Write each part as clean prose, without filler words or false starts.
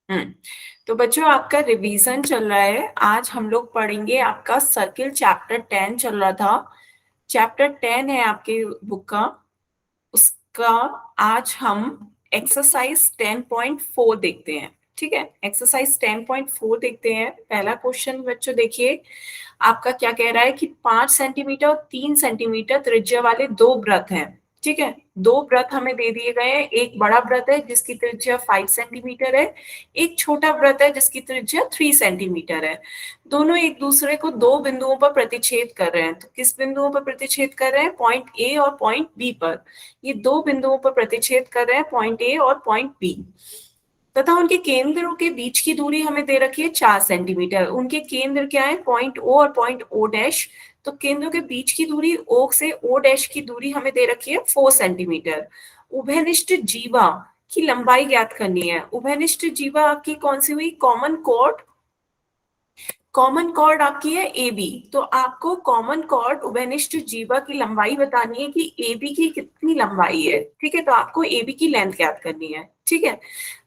हम्म तो बच्चों आपका रिवीजन चल रहा है। आज हम लोग पढ़ेंगे, आपका सर्किल चैप्टर 10 चल रहा था। चैप्टर 10 है आपके बुक का, उसका आज हम एक्सरसाइज 10.4 देखते हैं। ठीक है, एक्सरसाइज 10.4 देखते हैं। पहला क्वेश्चन बच्चों देखिए, आपका क्या कह रहा है कि 5 सेंटीमीटर और 3 सेंटीमीटर त्रिज्या वाले दो वृत्त हैं। ठीक है, दो वृत्त हमें दे दिए गए हैं। एक बड़ा वृत्त है जिसकी त्रिज्या 5 सेंटीमीटर है, एक छोटा वृत्त है जिसकी त्रिज्या 3 सेंटीमीटर है। दोनों एक दूसरे को दो बिंदुओं पर प्रतिच्छेद कर रहे हैं। तो किस बिंदुओं पर प्रतिच्छेद कर रहे हैं? पॉइंट ए और पॉइंट बी पर। ये दो बिंदुओं पर प्रतिच्छेद कर रहे हैं, पॉइंट ए और पॉइंट बी, तथा उनके केंद्रों के बीच की दूरी हमें दे रखी है 4 सेंटीमीटर। उनके केंद्र क्या है? पॉइंट ओ और पॉइंट ओ डैश। तो केंद्रों के बीच की दूरी ओ से ओ डैश की दूरी हमें दे रखी है 4 सेंटीमीटर। उभयनिष्ठ जीवा की लंबाई ज्ञात करनी है। उभयनिष्ठ जीवा आपकी कौन सी हुई? Common chord. कॉमन कॉर्ड आपकी है ए बी। तो आपको कॉमन कॉर्ड उभयनिष्ठ जीवा की लंबाई बतानी है कि ए बी की कितनी लंबाई है। ठीक है, तो आपको ए बी की लेंथ ज्ञात करनी है। ठीक है,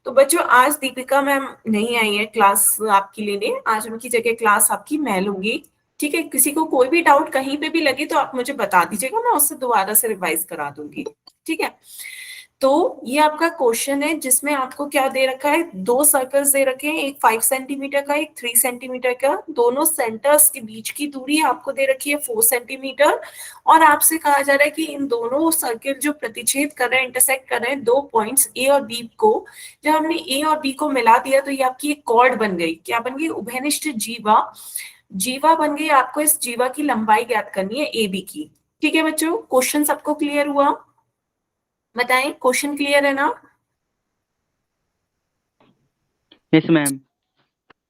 तो बच्चों आज दीपिका मैम नहीं आई है क्लास आपकी लेने, आज उनकी जगह क्लास आपकी मैं लूंगी। ठीक है, किसी को कोई भी डाउट कहीं पे भी लगे तो आप मुझे बता दीजिएगा, मैं उससे दोबारा से रिवाइज करा दूंगी। ठीक है, तो ये आपका क्वेश्चन है जिसमें आपको क्या दे रखा है? दो सर्कल्स दे रखे हैं, एक 5 सेंटीमीटर का, एक 3 सेंटीमीटर का। दोनों सेंटर्स के बीच की दूरी आपको दे रखी है 4 सेंटीमीटर। और आपसे कहा जा रहा है कि इन दोनों सर्किल जो प्रतिच्छेद कर रहे हैं, इंटरसेक्ट कर रहे हैं दो पॉइंट्स ए और बी को, जब हमने ए और बी को मिला दिया तो ये आपकी एक कॉर्ड बन गई। क्या बन गई? उभयनिष्ठ जीवा। जीवा बन गई। आपको इस जीवा की लंबाई ज्ञात करनी है ए बी की। ठीक है बच्चों, क्वेश्चन सबको क्लियर हुआ? बताएं, क्वेश्चन क्लियर है ना? Yes ma'am.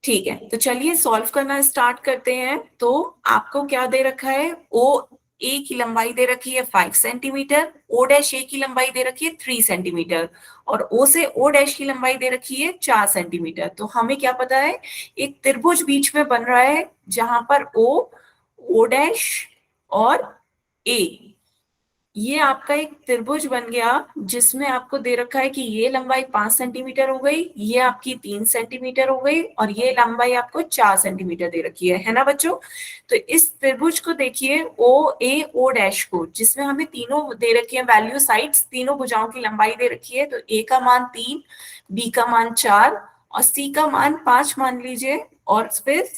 ठीक है, तो चलिए सॉल्व करना स्टार्ट करते हैं। तो आपको क्या दे रखा है? ओ ए की लंबाई दे रखी है 5 सेंटीमीटर, ओ डैश ए की लंबाई दे रखी है 3 सेंटीमीटर, और ओ से ओ डैश की लंबाई दे रखी है 4 सेंटीमीटर। तो हमें क्या पता है? एक त्रिभुज बीच में बन रहा है जहां पर ओ, ओ डैश और ए, ये आपका एक त्रिभुज बन गया जिसमें आपको दे रखा है कि ये लंबाई 5 सेंटीमीटर हो गई, ये आपकी 3 सेंटीमीटर हो गई, और ये लंबाई आपको 4 सेंटीमीटर दे रखी है ना बच्चों? तो इस त्रिभुज को देखिए, ओ ए ओ डैश को, जिसमें हमें तीनों दे रखी है वैल्यू साइड्स, तीनों भुजाओं की लंबाई दे रखी है। तो ए का मान 3, बी का मान 4 और सी का मान 5 मान लीजिए। और फिर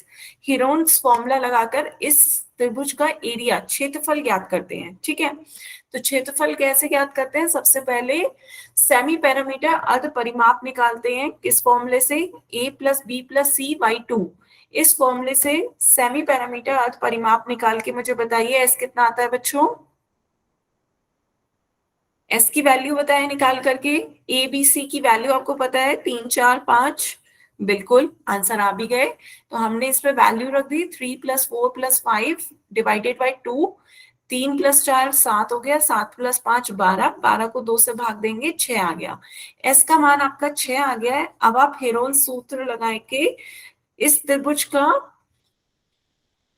हीरोन्स फॉर्मूला लगाकर इस त्रिभुज का एरिया, क्षेत्रफल ज्ञात करते हैं। ठीक है, तो क्षेत्रफल कैसे ज्ञात करते हैं? सबसे पहले सेमी पैरामीटर अर्ध परिमाप निकालते हैं। किस फॉर्मूले से? a plus B plus C by 2। इस फॉर्मूले से सेमी पैरामीटर अर्ध परिमाप निकाल के मुझे बताइए एस कितना आता है बच्चों? एस की वैल्यू बताए निकाल करके। ए बी सी की वैल्यू आपको पता है 3 4 5। बिल्कुल आंसर आ भी गए। तो हमने इस पे वैल्यू रख दी 3 plus 4 plus 5 divided by 2। 3 plus 4 7 हो गया, 7 प्लस 5 12, 12 को 2 से भाग देंगे 6 आ गया। एस का मान आपका 6 आ गया है। अब आप हेरोन सूत्र लगा के इस त्रिभुज का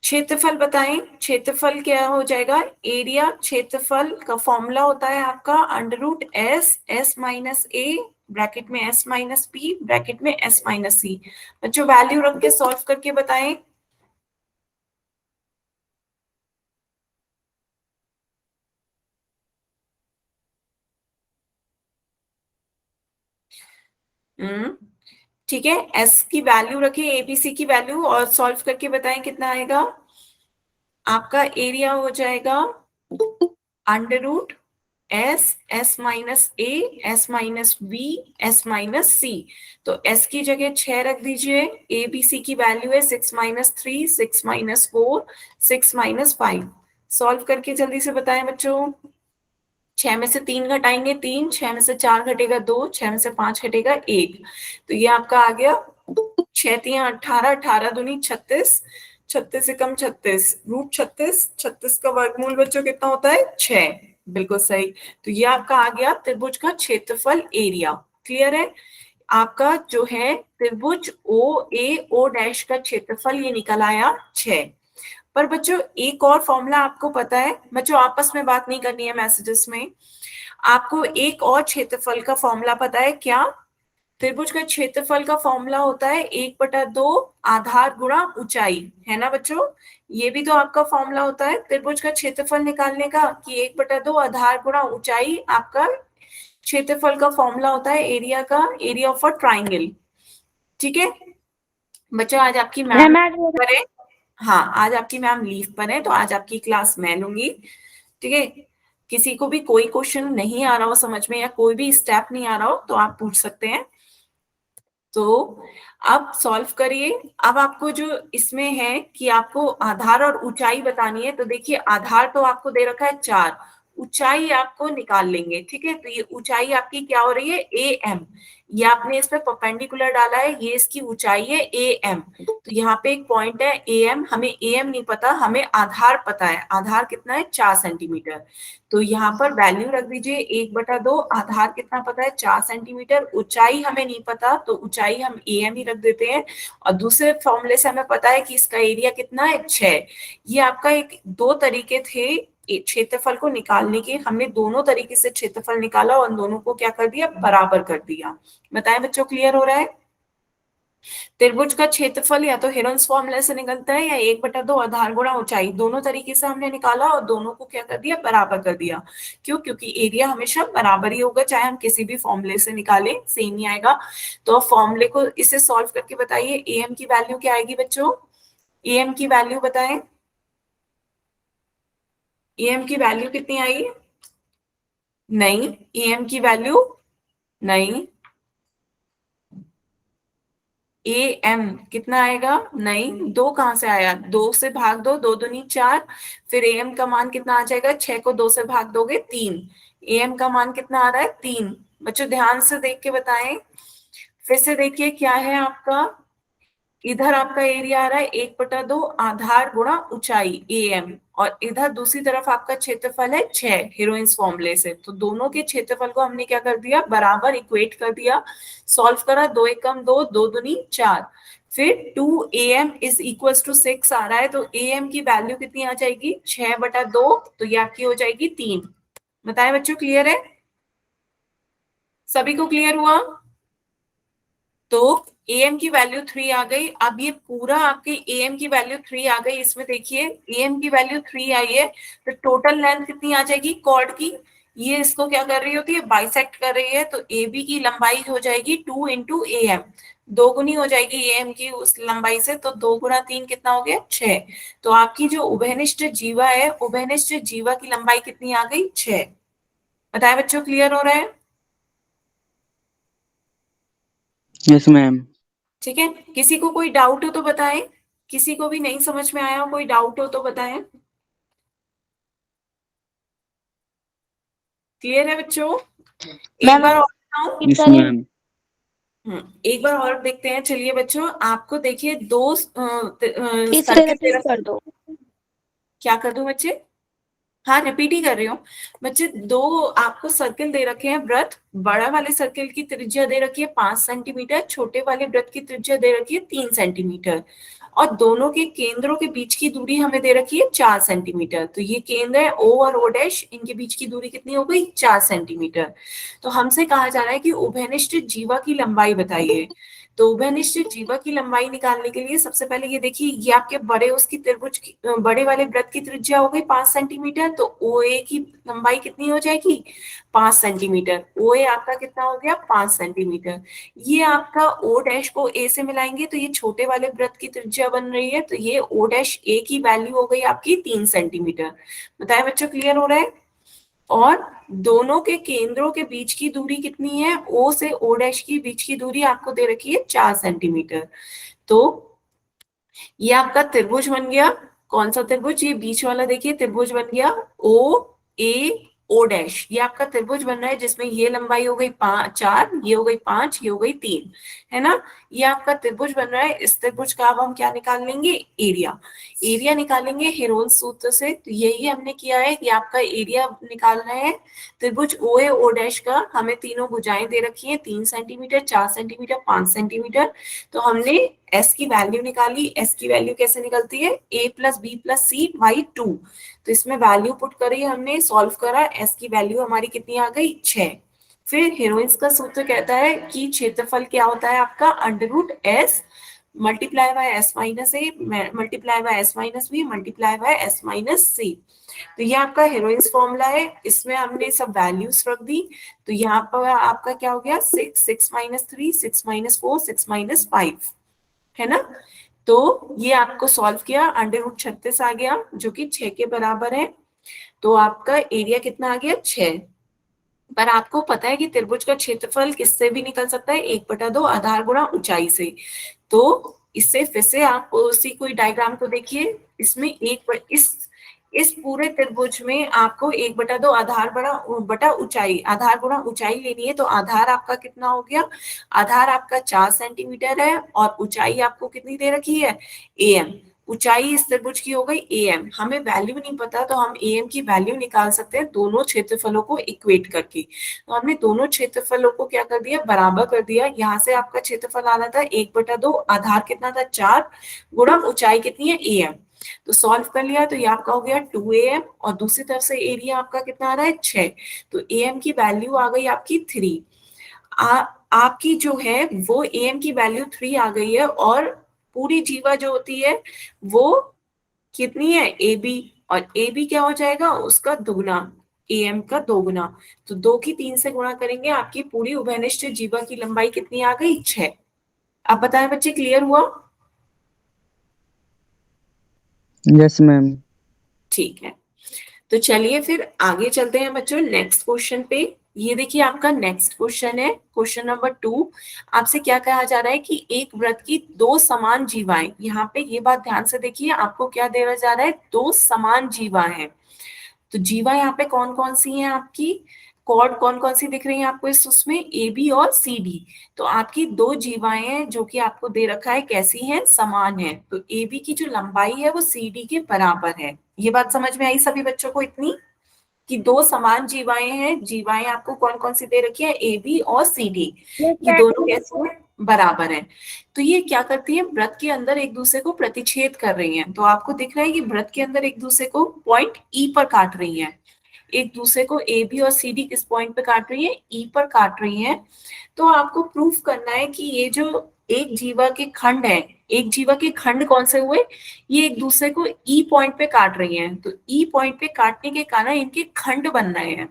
क्षेत्रफल बताएं। क्षेत्रफल क्या हो जाएगा? एरिया, क्षेत्रफल का फॉर्मूला होता है आपका under root S, S minus A bracket में एस माइनस पी ब्रैकेट में एस माइनस सी। बच्चों वैल्यू रख के सॉल्व करके बताएं। हम्म ठीक है, एस की वैल्यू रखिए, एबीसी की वैल्यू, और सॉल्व करके बताएं कितना आएगा। आपका एरिया हो जाएगा under root S, S minus A, S minus B, S minus C. तो एस की जगह 6 रख दीजिए। ए बी सी की वैल्यू है 6 - 3, 6 - 4, 6 - 5। सॉल्व करके जल्दी से बताएं बच्चों। 6 में से 3 घटाएंगे 3, 6 में से 4 घटेगा 2, 6 में से 5 घटेगा 1। तो ये आपका आ गया 6 × 3 = 18, 18 दूनी 36, 36 से कम 36, रूट 36, 36 का वर्गमूल बच्चों कितना होता है? 6। बिल्कुल सही। तो ये आपका आ गया त्रिभुज का क्षेत्रफल, एरिया। क्लियर है? आपका जो है त्रिभुज ओ ए ओ डैश का क्षेत्रफल ये निकल आया 6। पर बच्चों एक और फॉर्मूला आपको पता है? बच्चों आपस में बात नहीं करनी है मैसेजेस में। आपको एक और क्षेत्रफल का फॉर्मूला पता है क्या? त्रिभुज का क्षेत्रफल का फॉर्मूला होता है 1/2 आधार गुणा ऊंचाई, है ना बच्चों। ये भी तो आपका फॉर्मूला होता है त्रिभुज का क्षेत्रफल निकालने का कि 1/2 आधार गुणा ऊंचाई आपका क्षेत्रफल का फॉर्मूला होता है एरिया का, एरिया ऑफ अ ट्राइंगल। ठीक है बच्चों, आज आपकी मैम पर है। हाँ, आज आपकी मैम लीव पर है, तो आज आपकी क्लास मैं लूंगी। ठीक है, किसी को भी कोई क्वेश्चन नहीं आ रहा हो समझ में या कोई भी स्टेप नहीं आ रहा हो तो आप पूछ सकते हैं। तो अब सॉल्व करिए। अब आपको जो इसमें है कि आपको आधार और ऊंचाई बतानी है, तो देखिए आधार तो आपको दे रखा है 4, ऊंचाई आपको निकाल लेंगे। ठीक है, तो ये ऊंचाई आपकी क्या हो रही है ए एम, ये आपने इस पे परपेंडिकुलर डाला है, ये इसकी ऊंचाई है ए एम। तो यहाँ पे एक पॉइंट है ए एम, हमें ए एम नहीं पता, हमें आधार पता है। आधार कितना है 4 सेंटीमीटर। तो यहाँ पर वैल्यू रख दीजिए 1/2, आधार कितना पता है 4 सेंटीमीटर, ऊंचाई हमें नहीं पता तो ऊंचाई हम ए एम ही रख देते हैं। और दूसरे फॉर्मूले से हमें पता है कि इसका एरिया कितना है 6। ये आपका एक दो तरीके थे क्षेत्रफल को निकालने के, हमने दोनों तरीके से क्षेत्रफल निकाला और दोनों को क्या कर दिया बराबर कर दिया। बताएं बच्चों, क्लियर हो रहा है। त्रिभुज का क्षेत्रफल या तो हेरोन्स फॉर्मूले से निकलता है या 1/2 आधार गुणा ऊंचाई, दोनों तरीके से हमने निकाला और दोनों को क्या कर दिया बराबर कर दिया। क्यों? क्योंकि एरिया हमेशा बराबर ही होगा, चाहे हम किसी भी फॉर्मूले से निकालें सेम ही आएगा। तो फॉर्मूले को इसे सॉल्व करके बताइए ए एम की वैल्यू क्या आएगी बच्चों, ए एम की वैल्यू बताएं, ए एम की वैल्यू कितनी आई? नहीं, ए एम की वैल्यू नहीं, ए एम कितना आएगा? नहीं, दो कहां से आया, दो से भाग दो, दो दूनी 4, फिर ए एम का मान कितना आ जाएगा, 6 को 2 से भाग दोगे 3, ए एम का मान कितना आ रहा है 3। बच्चों ध्यान से देख के बताएं, फिर से देखिए क्या है आपका, इधर आपका एरिया आ रहा है 1/2 आधार गुणा ऊंचाई ए एम, और इधर दूसरी तरफ आपका क्षेत्रफल है 6 हीरोइंस फॉर्मूले से। तो दोनों के क्षेत्रफल को हमने क्या कर दिया बराबर इक्वेट कर दिया, सॉल्व करा, 2 एकम 2, 2 दूनी 4, फिर 2am इज इक्वल टू 6 आ रहा है, तो am की वैल्यू कितनी आ जाएगी 6/2, तो ये आपकी हो जाएगी 3। बताएं बच्चों, क्लियर है? सभी को क्लियर हुआ? तो am की वैल्यू 3 आ गई। अब ये पूरा आपकी am की वैल्यू 3 आ गई, इसमें देखिए am की वैल्यू 3 आई है, तो टोटल लेंथ कितनी आ जाएगी कॉर्ड की, ये इसको क्या कर रही होती है बाइसेक्ट कर रही है, तो AB की लंबाई हो जाएगी 2 इंटू am, दो गुनी हो जाएगी am की उस लंबाई से, तो 2 गुणा 3 कितना हो गया 6। तो आपकी जो उभयनिष्ठ जीवा है, उभयनिष्ठ जीवा की लंबाई कितनी आ गई 6। बताए बच्चों, क्लियर हो रहा है? Yes ma'am. ठीक है, किसी को कोई डाउट हो तो बताएं, किसी को भी नहीं समझ में आया हो कोई डाउट हो तो बताएं। क्लियर है बच्चों? एक बार और बताऊं? Yes ma'am. एक बार और देखते हैं। चलिए बच्चों, आपको देखिए दो इससे सर्किल रिपीट कर दो। क्या कर दूं बच्चे? हाँ, रिपीट ही कर रही हूँ बच्चे। दो आपको सर्किल दे रखे हैं वृत्त, बड़ा वाले सर्किल की त्रिज्या दे रखी है 5 सेंटीमीटर, छोटे वाले वृत्त की त्रिज्या दे रखी है 3 सेंटीमीटर, और दोनों के केंद्रों के बीच की दूरी हमें दे रखी है 4 सेंटीमीटर। तो ये केंद्र है O और O डैश, इनके बीच की दूरी कितनी हो गई 4 सेंटीमीटर। तो हमसे कहा जा रहा है कि उभयनिष्ठ जीवा की लंबाई बताइए। तो उभयनिष्ठ जीवा की लंबाई निकालने के लिए सबसे पहले ये देखिए, ये आपके बड़े उसकी त्रिभुज की बड़े वाले वृत्त की त्रिज्या हो गई 5 सेंटीमीटर, तो ओ ए की लंबाई कितनी हो जाएगी 5 सेंटीमीटर। ओ ए आपका कितना हो गया 5 सेंटीमीटर। ये आपका ओ डैश को ए से मिलाएंगे तो ये छोटे वाले वृत्त की त्रिज्या बन रही है, तो ये ओ डैश ए की वैल्यू हो गई आपकी 3 सेंटीमीटर। बताए बच्चों, क्लियर हो रहा है? और दोनों के केंद्रों के बीच की दूरी कितनी है, ओ से ओ डैश की बीच की दूरी आपको दे रखी है 4 सेंटीमीटर। तो ये आपका त्रिभुज बन गया। कौन सा त्रिभुज? ये बीच वाला देखिए त्रिभुज बन गया ओ ए ओ डैश, ये आपका त्रिभुज बन रहा है जिसमें ये लंबाई हो गई 4, ये हो गई 5, ये हो गई 3, है ना। ये आपका त्रिभुज बन रहा है। इस त्रिभुज का अब हम क्या निकाल लेंगे एरिया, एरिया निकालेंगे हेरोल्स सूत्र से। तो यही हमने किया है कि आपका एरिया निकालना है त्रिभुज ओ ए ओ डैश का। हमें तीनों भुजाएं दे रखी हैं 3 सेंटीमीटर, 4 सेंटीमीटर, 5 सेंटीमीटर। तो हमने एस की वैल्यू निकाली। एस की वैल्यू कैसे निकलती है, A plus B plus C by 2। तो इसमें वैल्यू पुट करी हमने, सॉल्व करा, एस की वैल्यू हमारी कितनी आ गई 6। फिर हेरोइंस का सूत्र कहता है कि क्षेत्रफल क्या होता है आपका √s multiply by s minus A multiply by s minus B multiply by s minus C. तो ये आपका हेरोइंस फॉर्मूला है, इसमें हमने सब वैल्यूज रख दी। तो यहाँ पर आपका क्या हो गया 6 6 - 3 6 - 4 6 - 5 है ना। तो ये आपको सॉल्व किया, √36 आ गया जो कि 6 के बराबर है। तो आपका एरिया कितना आ गया 6। पर आपको पता है कि त्रिभुज का क्षेत्रफल किससे भी निकल सकता है 1/2 आधार गुणा ऊंचाई से। तो इससे फिर से आप उसी कोई डायग्राम को देखिए, इसमें इस पूरे त्रिभुज में आपको 1/2 आधार बटा ऊंचाई आधार गुणा ऊंचाई लेनी है। तो आधार आपका कितना हो गया, आधार आपका 4 सेंटीमीटर है और ऊंचाई आपको कितनी दे रखी है am। ऊंचाई इस त्रिभुज की हो गई am, हमें वैल्यू नहीं पता तो हम am की वैल्यू निकाल सकते हैं दोनों क्षेत्रफलों को इक्वेट करके। तो हमने दोनों क्षेत्रफलों को क्या कर दिया, बराबर कर दिया। यहाँ से आपका क्षेत्रफल आ रहा था 1/2, आधार कितना था 4 गुणा ऊंचाई कितनी है am। तो सॉल्व कर लिया तो ये आपका हो गया 2am और दूसरी तरफ से एरिया आपका कितना आ रहा है 6। तो am की वैल्यू आ गई आपकी 3। आपकी जो है वो am की वैल्यू 3 आ गई है और पूरी जीवा जो होती है वो कितनी है ab, और ab क्या हो जाएगा उसका दुगना, am का दोगुना। तो 2 की 3 से गुणा करेंगे, आपकी पूरी उभयनिष्ठ जीवा की लंबाई कितनी आ गई 6। अब बताएं बच्चे क्लियर हुआ। Yes ma'am. ठीक है, तो चलिए फिर आगे चलते हैं बच्चों नेक्स्ट क्वेश्चन पे। ये देखिए आपका नेक्स्ट क्वेश्चन है क्वेश्चन नंबर 2। आपसे क्या कहा जा रहा है कि एक वृत्त की दो समान जीवाएं, यहाँ पे ये बात ध्यान से देखिए, आपको क्या दिया जा रहा है, दो समान जीवा है। तो जीवा यहाँ पे कौन कौन सी है आपकी, कॉर्ड कौन कौन सी दिख रही है आपको इस उसमें ए बी और सी डी। तो आपकी दो जीवाएं हैं जो कि आपको दे रखा है कैसी हैं, समान है। तो ए बी की जो लंबाई है वो सी डी के बराबर है। ये बात समझ में आई सभी बच्चों को इतनी, कि दो समान जीवाएं हैं, जीवाएं आपको कौन कौन सी दे रखी है ए बी और सी डी, ये दोनों कैसे हैं, बराबर हैं। तो ये क्या करती है, वृत्त के अंदर एक दूसरे को प्रतिच्छेद कर रही हैं। तो आपको दिख रहा है कि वृत्त के अंदर एक दूसरे को पॉइंट ई पर काट रही हैं, एक दूसरे को ए बी और सी डी किस पॉइंट पे काट रही है, ई पर काट रही हैं। तो आपको प्रूफ करना है कि ये जो एक जीवा के खंड है, एक जीवा के खंड कौन से हुए, ये एक दूसरे को ई पॉइंट पे काट रही हैं। तो ई पॉइंट पे काटने के कारण इनके खंड बन रहे हैं।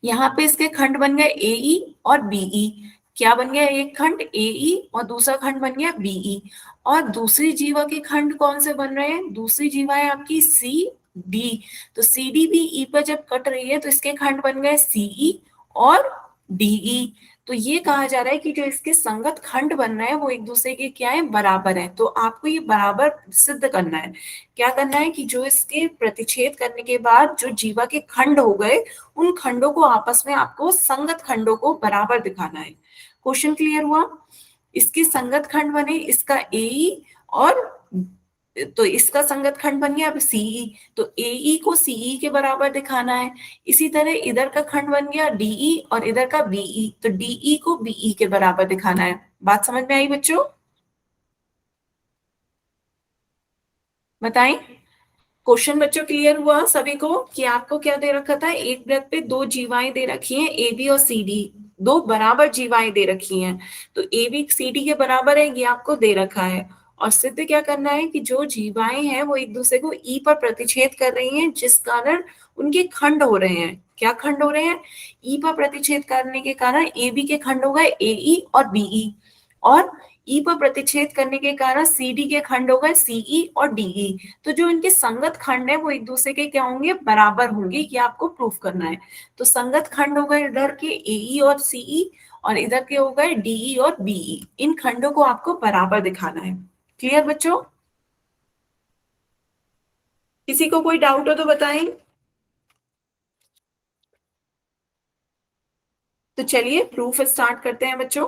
यहाँ पे इसके खंड बन गए ए ई और बीई। क्या बन गया, एक खंड ए ई और दूसरा खंड बन गया बीई। और दूसरी जीवा के खंड कौन से बन रहे हैं, दूसरी जीवा है आपकी सी डी। तो सी डी भी ई पर जब कट रही है तो इसके खंड बन गए सीई और डीई। तो ये कहा जा रहा है कि जो इसके संगत खंड बन रहे हैं वो एक दूसरे के क्या है, बराबर है। तो आपको ये बराबर सिद्ध करना है। क्या करना है कि जो इसके प्रतिच्छेद करने के बाद जो जीवा के खंड हो गए, उन खंडों को आपस में आपको संगत खंडों को बराबर दिखाना है। क्वेश्चन क्लियर हुआ। इसके संगत खंड बने, इसका ए और तो इसका संगत खंड बन गया अब सीई, तो एई को सीई के बराबर दिखाना है। इसी तरह इधर का खंड बन गया डीई और इधर का बीई, तो डीई को बीई के बराबर दिखाना है। बात समझ में आई बच्चों, बताएं। क्वेश्चन बच्चों क्लियर हुआ सभी को कि आपको क्या दे रखा था, एक वृत्त पे दो जीवाएं दे रखी हैं ए बी और सी डी, दो बराबर जीवाएं दे रखी हैं। तो ए बी सी डी के बराबर है, ये आपको दे रखा है। और सिद्ध क्या करना है कि जो जीवाएं हैं वो एक दूसरे को ई पर प्रतिच्छेद कर रही हैं, जिस कारण उनके खंड हो रहे हैं। क्या खंड हो रहे हैं, ई पर प्रतिच्छेद करने के कारण ए बी के खंड हो गए ए ई और बीई, और ई पर प्रतिच्छेद करने के कारण सी डी के खंड हो गए सीई और डीई। तो जो इनके संगत खंड है वो एक दूसरे के क्या होंगे, बराबर होंगे। ये आपको प्रूफ करना है। तो संगत खंड हो गए इधर के एई और सीई, और इधर के हो गए डीई और बीई। इन खंडों को आपको बराबर दिखाना है। क्लियर बच्चों, किसी को कोई डाउट हो तो बताएं। तो चलिए प्रूफ स्टार्ट करते हैं बच्चों।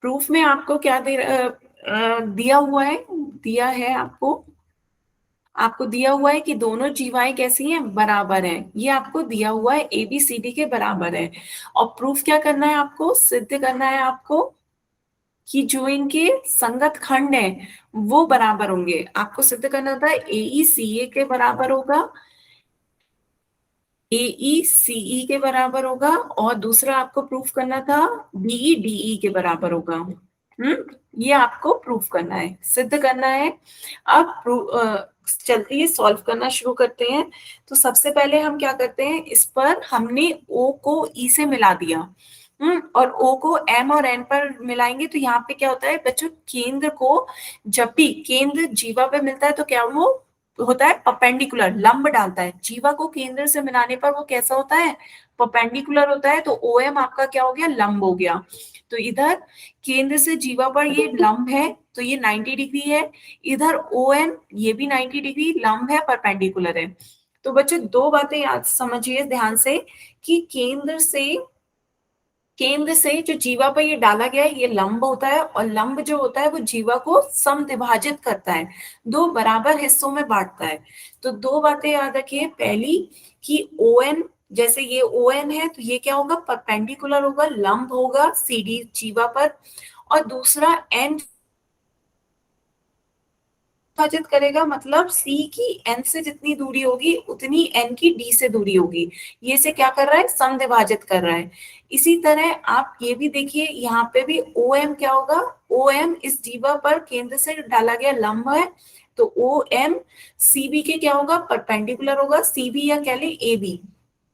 प्रूफ में आपको क्या दिया हुआ है, दिया है आपको दिया हुआ है कि दोनों जीवाएं कैसी हैं, बराबर हैं। ये आपको दिया हुआ है ए बी सी डी के बराबर है। और प्रूफ क्या करना है, आपको सिद्ध करना है आपको कि जो इनके संगत खंड हैं वो बराबर होंगे। आपको सिद्ध करना था ए ई सी ए के बराबर होगा, AE CE के बराबर होगा, और दूसरा आपको प्रूफ करना था BE DE के बराबर होगा। ये आपको प्रूफ करना है, सिद्ध करना है। अब चलती है, सॉल्व करना शुरू करते हैं। तो सबसे पहले हम क्या करते हैं, इस पर हमने O को E से मिला दिया, और O को M और N पर मिलाएंगे। तो यहाँ पे क्या होता है बच्चों, केंद्र को जब भी केंद्र जीवा पे मिलता है तो क्या वो होता है, परपेंडिकुलर, लंब डालता है। जीवा को केंद्र से मिलाने पर वो कैसा होता है, परपेंडिकुलर होता है। तो OM आपका क्या हो गया, लंब हो गया। तो इधर केंद्र से जीवा पर ये लंब है, तो ये 90 डिग्री है। इधर ON ये भी 90 डिग्री लंब है, परपेंडिकुलर है। तो बच्चों दो बातें याद समझिए ध्यान से, कि केंद्र से जो जीवा पर ये डाला गया है ये लंब होता है, और लंब जो होता है वो जीवा को समद्विभाजित करता है, दो बराबर हिस्सों में बांटता है। तो दो बातें याद रखिए, पहली कि ON, जैसे ये ON है तो ये क्या होगा, परपेंडिकुलर होगा, लंब होगा CD जीवा पर। और दूसरा N विभाजित करेगा, मतलब C की N से जितनी दूरी होगी उतनी N की D से दूरी होगी। ये से क्या कर रहा है, समद्विभाजित कर रहा है। इसी तरह आप ये भी देखिए, यहाँ पे भी OM क्या होगा, OM इस जीवा पर केंद्र से डाला गया लंब है, तो OM CB के क्या होगा, परपेंडिकुलर होगा। CB या कह ले AB,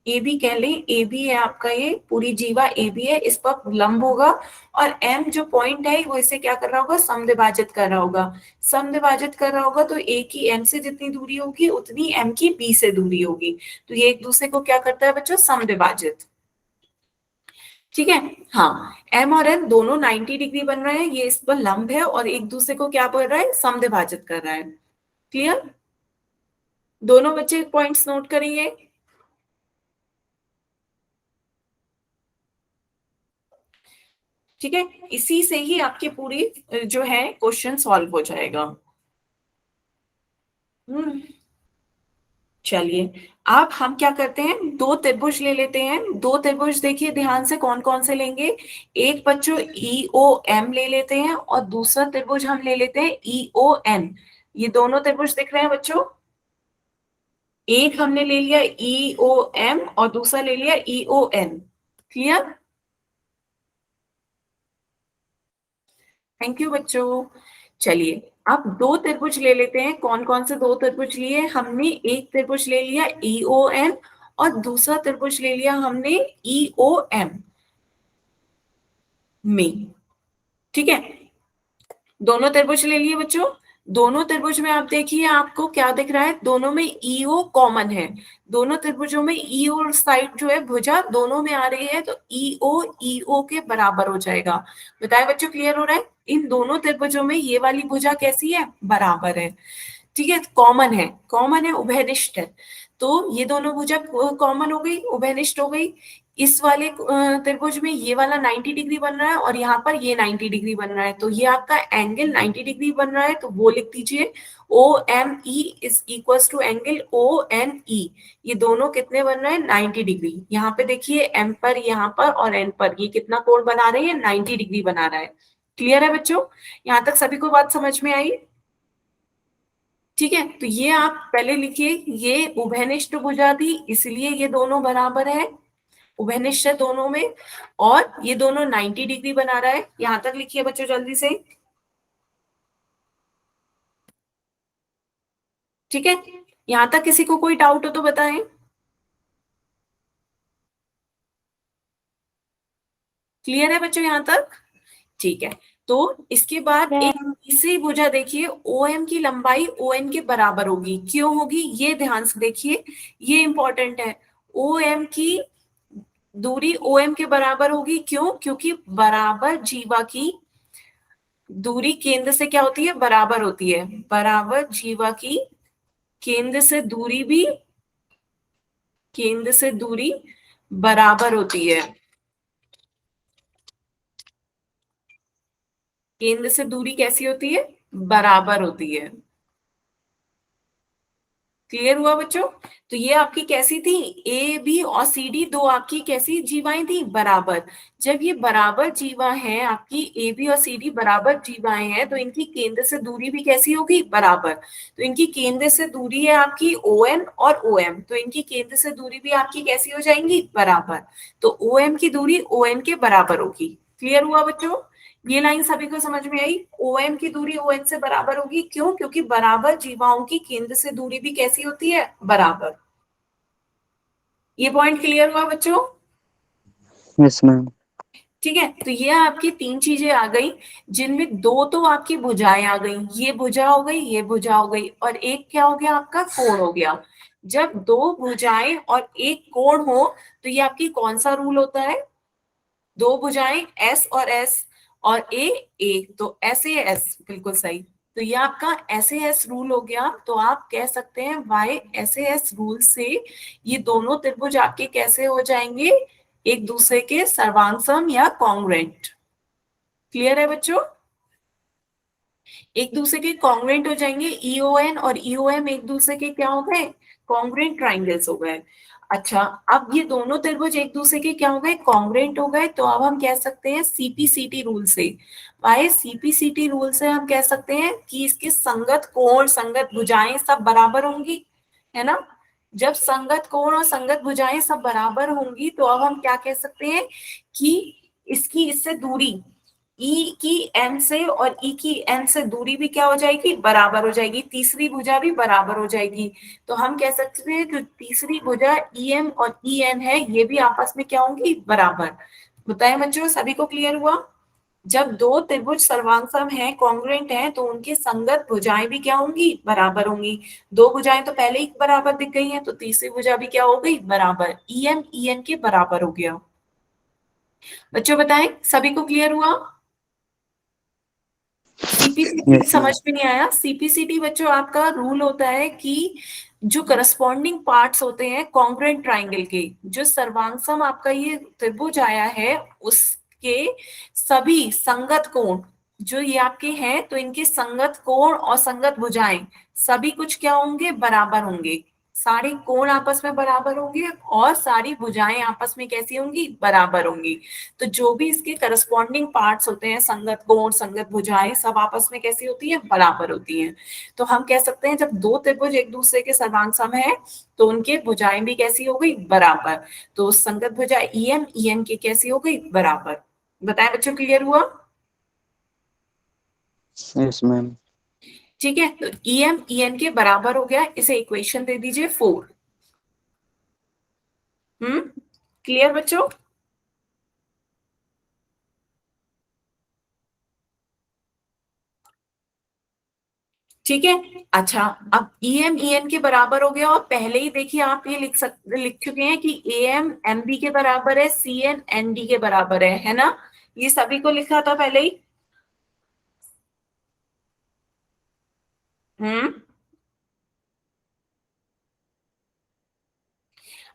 AB कह लें, AB है आपका, ये पूरी जीवा AB है, इस पर लंब होगा। और M जो पॉइंट है वो इसे क्या कर रहा होगा, समद्विभाजित कर रहा होगा। समद्विभाजित कर रहा होगा तो A की M से जितनी दूरी होगी उतनी M की B से दूरी होगी। तो ये एक दूसरे को क्या करता है बच्चों, समद्विभाजित। ठीक है, हाँ, M और N दोनों 90 डिग्री बन रहे हैं, ये इस पर लंब है और एक दूसरे को क्या कर रहा है, समद्विभाजित कर रहा है। क्लियर, दोनों बच्चे पॉइंट्स नोट करेंगे। ठीक है, इसी से ही आपकी पूरी जो है क्वेश्चन सॉल्व हो जाएगा। हम्म चलिए, अब हम क्या करते हैं, दो त्रिभुज ले लेते हैं। दो त्रिभुज देखिए ध्यान से, कौन कौन से लेंगे। एक बच्चों EOM ले लेते हैं, और दूसरा त्रिभुज हम ले लेते हैं EON। ये दोनों त्रिभुज दिख रहे हैं बच्चों, एक हमने ले लिया EOM और दूसरा ले लिया EON। क्लियर, थैंक यू बच्चों। चलिए, अब दो त्रिभुज ले लेते हैं। कौन कौन से दो त्रिभुज लिए हमने, एक त्रिभुज ले लिया EON और दूसरा त्रिभुज ले लिया हमने EOM में। ठीक है, दोनों त्रिभुज ले लिए बच्चों। दोनों त्रिभुज में आप देखिए आपको क्या दिख रहा है, दोनों में EO कॉमन है। दोनों त्रिभुजों में EO साइड जो है भुजा दोनों में आ रही है, तो EO के बराबर हो जाएगा। बताए बच्चों, क्लियर हो रहा है, इन दोनों त्रिभुजों में ये वाली भुजा कैसी है, बराबर है। ठीक है, कॉमन है, कॉमन है, उभयनिष्ठ है। तो ये दोनों भुजा कॉमन हो गई, उभयनिष्ठ हो गई। इस वाले त्रिभुज में ये वाला 90 डिग्री बन रहा है और यहाँ पर ये 90 डिग्री बन रहा है, तो ये आपका एंगल 90 डिग्री बन रहा है। तो वो लिख दीजिए, OME is equal to angle ONE। ये दोनों कितने बन रहे हैं, 90 डिग्री। यहाँ पे देखिए M पर, यहाँ पर और N पर ये कितना कोण बना रहे हैं, 90 डिग्री बना रहा है। क्लियर है बच्चों, यहाँ तक सभी को बात समझ में आई। ठीक है, तो ये आप पहले लिखिए, ये उभयनिष्ठ भुजा थी इसलिए ये दोनों बराबर है, उभयनिष्ठ है दोनों में, और ये दोनों 90 डिग्री बना रहा है। यहां तक लिखिए बच्चों जल्दी से। ठीक है, यहां तक किसी को कोई डाउट हो तो बताएं। क्लियर है बच्चों यहां तक, ठीक है। तो इसके बाद एक तीसरी भुजा देखिए, OM की लंबाई ON के बराबर होगी। क्यों होगी, ये ध्यान से देखिए, ये इंपॉर्टेंट है। OM की दूरी OM के बराबर होगी, क्यों, क्योंकि बराबर जीवा की दूरी केंद्र से क्या होती है, बराबर होती है। बराबर जीवा की केंद्र से दूरी भी, केंद्र से दूरी बराबर होती है। केंद्र से दूरी कैसी होती है, बराबर होती है। क्लियर हुआ बच्चों? तो ये आपकी कैसी थी, ए बी और सी डी दो आपकी कैसी जीवाएं थी, बराबर। जब ये बराबर जीवा है आपकी, ए बी और सी डी बराबर जीवाएं हैं, तो इनकी केंद्र से दूरी भी कैसी होगी, बराबर। तो इनकी केंद्र से दूरी है आपकी ओ एन और ओ एम, तो इनकी केंद्र से दूरी भी आपकी कैसी हो जाएंगी, बराबर। तो ओ एम की दूरी ओ एन के बराबर होगी। क्लियर हुआ बच्चों? ये लाइन सभी को समझ में आई? OM की दूरी ON से बराबर होगी, क्यों? क्योंकि बराबर जीवाओं की केंद्र से दूरी भी कैसी होती है, बराबर। ये पॉइंट क्लियर हुआ बच्चों? Yes ma'am. ठीक है, तो ये आपकी तीन चीजें आ गई, जिनमें दो तो आपकी भुजाएं आ गई, ये भुजा हो गई, ये भुजा हो गई, और एक क्या हो गया, आपका कोण हो गया। जब दो भुजाएं और एक कोण हो, तो ये आपकी कौन सा रूल होता है, दो भुजाएं एस और एस और ए ए, तो एस ए एस, बिल्कुल सही। तो ये आपका एस ए एस रूल हो गया। तो आप कह सकते हैं Y S A S rule से ये दोनों त्रिभुज आपके कैसे हो जाएंगे, एक दूसरे के सर्वांगसम या कॉन्ग्रुएंट। क्लियर है बच्चों? एक दूसरे के कॉन्ग्रुएंट हो जाएंगे, ईओएन और ईओएम एक दूसरे के क्या हो गए, कॉन्ग्रुएंट ट्राइंगल्स हो गए। अच्छा, अब ये दोनों त्रिभुज एक दूसरे के क्या हो गए, कॉन्ग्रुएंट हो गए, तो अब हम कह सकते हैं सीपीसीटी रूल से, बाय सीपीसीटी रूल से हम कह सकते हैं कि इसके संगत कोण, संगत भुजाएं सब बराबर होंगी, है ना। जब संगत कोण और संगत भुजाएं सब बराबर होंगी, तो अब हम क्या कह सकते हैं कि इसकी इससे दूरी ई की एन से और ई की एन से दूरी भी क्या हो जाएगी, बराबर हो जाएगी, तीसरी भुजा भी बराबर हो जाएगी। तो हम कह सकते हैं जो तीसरी भुजा ई एम और ई एन है, ये भी आपस में क्या होंगी, बराबर। बताए बच्चों, सभी को क्लियर हुआ? जब दो त्रिभुज सर्वांगसम हैं, कॉन्ग्रुएंट हैं, तो उनकी संगत भुजाएं भी क्या होंगी, बराबर होंगी। दो भुजाएं तो पहले ही बराबर दिख गई हैं, तो तीसरी भुजा भी क्या हो गई, बराबर, ई एम ई एन के बराबर हो गया। बच्चों बताएं, सभी को क्लियर हुआ? सीपीसीटी यस समझ मैम। में नहीं आया? सीपीसीटी बच्चों आपका रूल होता है कि जो करस्पॉन्डिंग पार्ट्स होते हैं कॉन्ग्रुएंट ट्राइंगल के, जो सर्वांगसम आपका ये त्रिभुज आया है, उसके सभी संगत कोण जो ये आपके हैं, तो इनके संगत कोण और संगत भुजाएं सभी कुछ क्या होंगे, बराबर होंगे। सारे कोण आपस में बराबर होंगे और सारी भुजाएं आपस में कैसी होंगी, बराबर होंगी। तो जो भी इसके करस्पॉन्डिंग पार्ट्स होते हैं, संगत कोण, संगत भुजाएं, सब आपस में कैसी होती है, बराबर होती हैं। तो हम कह सकते हैं जब दो त्रिभुज एक दूसरे के सर्वांगसम है, तो उनके भुजाएं भी कैसी हो गई, बराबर। तो संगत भुजा ई एम ई एन की कैसी हो गई, बराबर। बताएं बच्चों, क्लियर हुआ? Yes ma'am. ठीक है, तो ई एम ई एन के बराबर हो गया, इसे इक्वेशन दे दीजिए 4। क्लियर बच्चों? ठीक है। अच्छा, अब ई एम ई एन के बराबर हो गया, और पहले ही देखिए आप ये लिख चुके हैं कि ए एम एम बी के बराबर है, सी एन एन डी के बराबर है ना। ये सभी को लिखा था पहले ही। हम्म।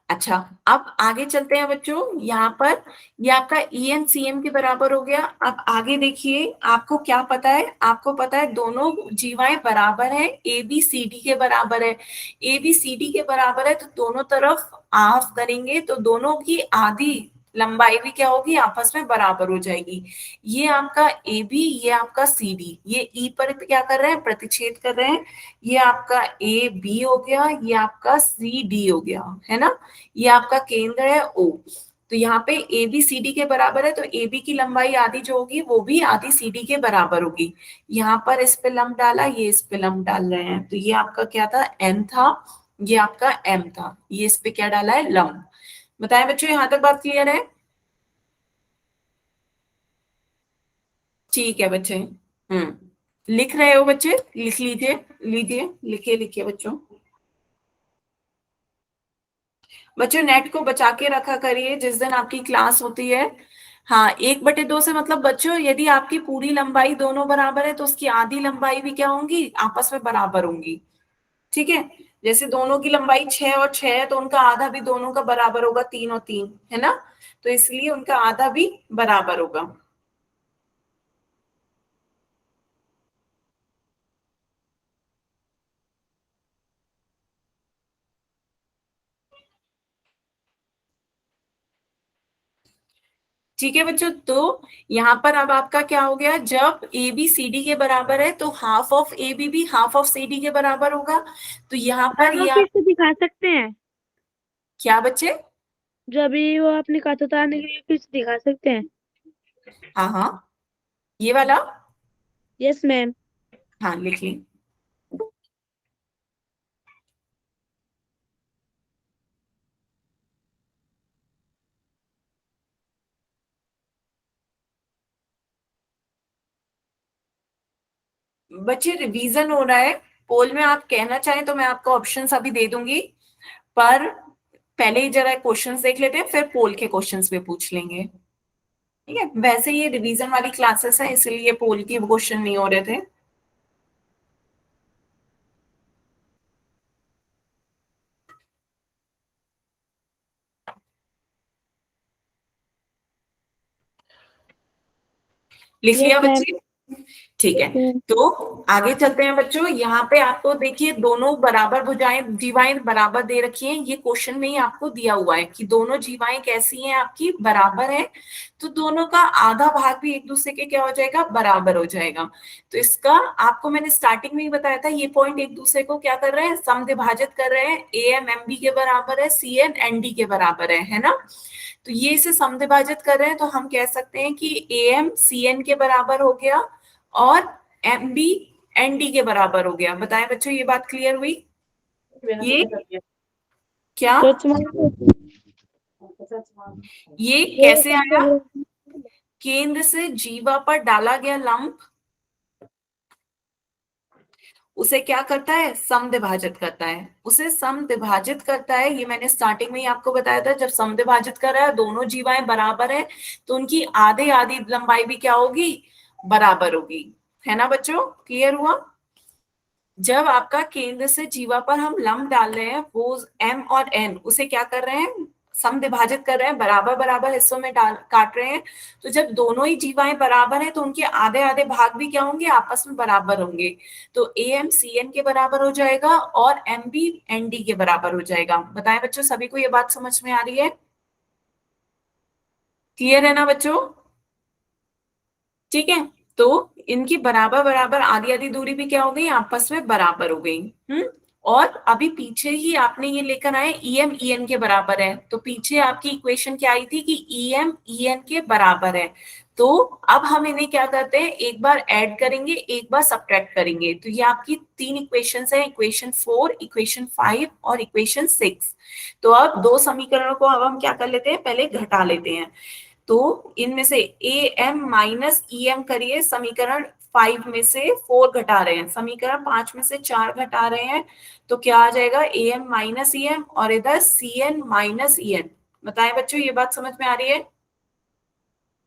अच्छा, अब आगे चलते हैं बच्चों, यहाँ पर ये आपका ई एन सी एम के बराबर हो गया। अब आगे देखिए, आपको क्या पता है, आपको पता है दोनों जीवाएं बराबर हैं, ए बी सी डी के बराबर है। ए बी सी डी के बराबर है, तो दोनों तरफ हाफ करेंगे, तो दोनों की आधी लंबाई भी क्या होगी, आपस में बराबर हो जाएगी। ये आपका ए बी, ये आपका सी डी, ये ई पर क्या कर रहे हैं, प्रतिच्छेद कर रहे हैं। ये आपका ए बी हो गया, ये आपका सी डी हो गया, है ना। ये आपका केंद्र है ओ। तो यहाँ पे ए बी सी डी के बराबर है, तो ए बी की लंबाई आधी जो होगी, वो भी आधी सी डी के बराबर होगी। यहाँ पर इस पे लंब डाला, ये इस पे लंब डाल रहे हैं, तो ये आपका क्या था, एन था, ये आपका एम था, ये इस पे क्या डाला है, लंब। बताएं बच्चों, यहाँ तक बात क्लियर है? ठीक है बच्चे। लिख रहे हो बच्चे, लिख लीजिए, लीजिए, लिखिए लिखिए बच्चों। बच्चों नेट को बचा के रखा करिए जिस दिन आपकी क्लास होती है। हाँ, 1/2 से मतलब बच्चों, यदि आपकी पूरी लंबाई दोनों बराबर है, तो उसकी आधी लंबाई भी क्या होंगी, आपस में बराबर होंगी। ठीक है। जैसे दोनों की लंबाई 6 और 6 है, तो उनका आधा भी दोनों का बराबर होगा, 3 और 3, है ना। तो इसलिए उनका आधा भी बराबर होगा। ठीक है बच्चों, तो यहाँ पर अब आपका क्या हो गया, जब ए बी सी डी के बराबर है तो हाफ ऑफ ए बी भी हाफ ऑफ सी डी के बराबर होगा। तो यहाँ पर मैम वो ये फिर आप से दिखा सकते हैं? क्या बच्चे? जो अभी वो आपने कहा था उतारने के लिए, फिर से दिखा सकते हैं? हाँ हाँ, ये वाला। Yes ma'am. हाँ लिखिए। बच्चे रिवीजन हो रहा है, पोल में आप कहना चाहें तो मैं आपको ऑप्शंस अभी दे दूंगी, पर पहले ही जरा क्वेश्चंस देख लेते हैं, फिर पोल के क्वेश्चंस भी पूछ लेंगे। ठीक है, वैसे ये रिवीजन वाली क्लासेस है इसलिए पोल के क्वेश्चन नहीं हो रहे थे। लिख यस लिया मैम। बच्चे? ठीक है, मैम। तो आगे चलते हैं बच्चों। यहाँ पे आपको देखिए दोनों बराबर भुजाएं जीवाएं बराबर दे रखी हैं, ये क्वेश्चन में ही आपको दिया हुआ है कि दोनों जीवाएं कैसी हैं आपकी, बराबर है। तो दोनों का आधा भाग भी एक दूसरे के क्या हो जाएगा, बराबर हो जाएगा। तो इसका आपको मैंने स्टार्टिंग में ही बताया था, ये पॉइंट एक दूसरे को क्या कर रहे हैं, समविभाजित कर रहे हैं। ए एम एम बी के बराबर है, सी एन एन डी के बराबर है ना। तो ये इसे समविभाजित कर रहे हैं, तो हम कह सकते हैं कि ए एम सी एन के बराबर हो गया और एम बी एन डी के बराबर हो गया। बताएं बच्चों, ये बात क्लियर हुई? ये क्या, सच मैम। ये ये कैसे आया? समझ। केंद्र से जीवा पर डाला गया लंब उसे क्या करता है, समविभाजित करता है। उसे समविभाजित करता है, ये मैंने स्टार्टिंग में ही आपको बताया था। जब समविभाजित कर रहा है, दोनों जीवाएं बराबर है, तो उनकी आधे आधी लंबाई भी क्या होगी, बराबर होगी। है ना बच्चों, क्लियर हुआ? जब आपका केंद्र से जीवा पर हम लंब डाल रहे हैं, वो एम और एन उसे क्या कर रहे हैं, समविभाजित कर रहे हैं, बराबर बराबर हिस्सों में डाल काट रहे हैं। तो जब दोनों ही जीवाएं बराबर हैं, तो उनके आधे आधे भाग भी क्या होंगे, आपस में बराबर होंगे। तो ए एम सी एन के बराबर हो जाएगा और एम बी एन डी के बराबर हो जाएगा। बताएं बच्चों, सभी को ये बात समझ में आ रही है? क्लियर है ना बच्चों? ठीक है, तो इनकी बराबर बराबर आधी आधी दूरी भी क्या हो गई, आपस में बराबर हो गई। और अभी पीछे ही आपने ये लेकर आए ई एम ई एन के बराबर है, तो पीछे आपकी इक्वेशन क्या आई थी कि ई एम ई एन के बराबर है। तो अब हम इन्हें क्या करते हैं, एक बार ऐड करेंगे, एक बार सब्ट्रैक्ट करेंगे। तो ये आपकी तीन इक्वेशंस है, इक्वेशन 4, इक्वेशन 5 और इक्वेशन 6। तो अब दो समीकरणों को अब हम क्या कर लेते हैं, पहले घटा लेते हैं। तो इनमें से A M minus E M करिए, समीकरण 5 में से 4 घटा रहे हैं, समीकरण 5 में से 4 घटा रहे हैं, तो क्या आ जाएगा, A M minus E M और इधर C N minus E N. बताएं बच्चों, ये बात समझ में आ रही है?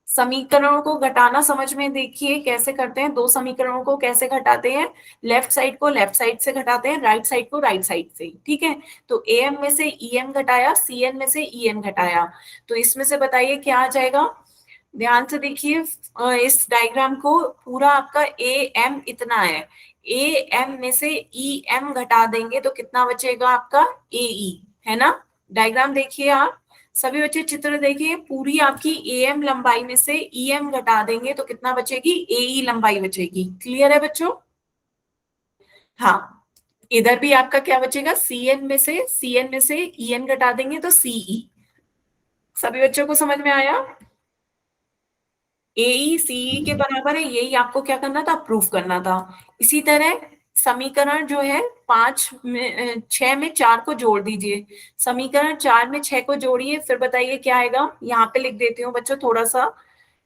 समीकरणों को घटाना समझ में देखिए कैसे करते हैं, दो समीकरणों को कैसे घटाते हैं, लेफ्ट साइड को लेफ्ट साइड से घटाते हैं, राइट साइड को राइट साइड से। ठीक है, तो ए एम में से ई एम घटाया, सी एन में से ई एन घटाया, तो इसमें से बताइए क्या आ जाएगा। ध्यान से देखिए, इस डायग्राम को पूरा आपका ए एम इतना है, ए एम में से ई एम घटा देंगे तो कितना बचेगा आपका, ए ई। है ना, डायग्राम देखिए आप सभी बच्चे, चित्र देखिए, पूरी आपकी ए एम लंबाई में से ई एम घटा देंगे तो कितना बचेगी, ए ई लंबाई बचेगी। क्लियर है बच्चों? हाँ, इधर भी आपका क्या बचेगा, सी एन में से ई एन घटा देंगे तो सीई। सभी बच्चों को समझ में आया? ए सी के बराबर है, यही आपको क्या करना था, प्रूफ करना था। इसी तरह समीकरण जो है 6 में 4 को जोड़ दीजिए, समीकरण 4 में 6 को जोड़िए, फिर बताइए क्या आएगा। यहाँ पे लिख देती हूँ बच्चों थोड़ा सा,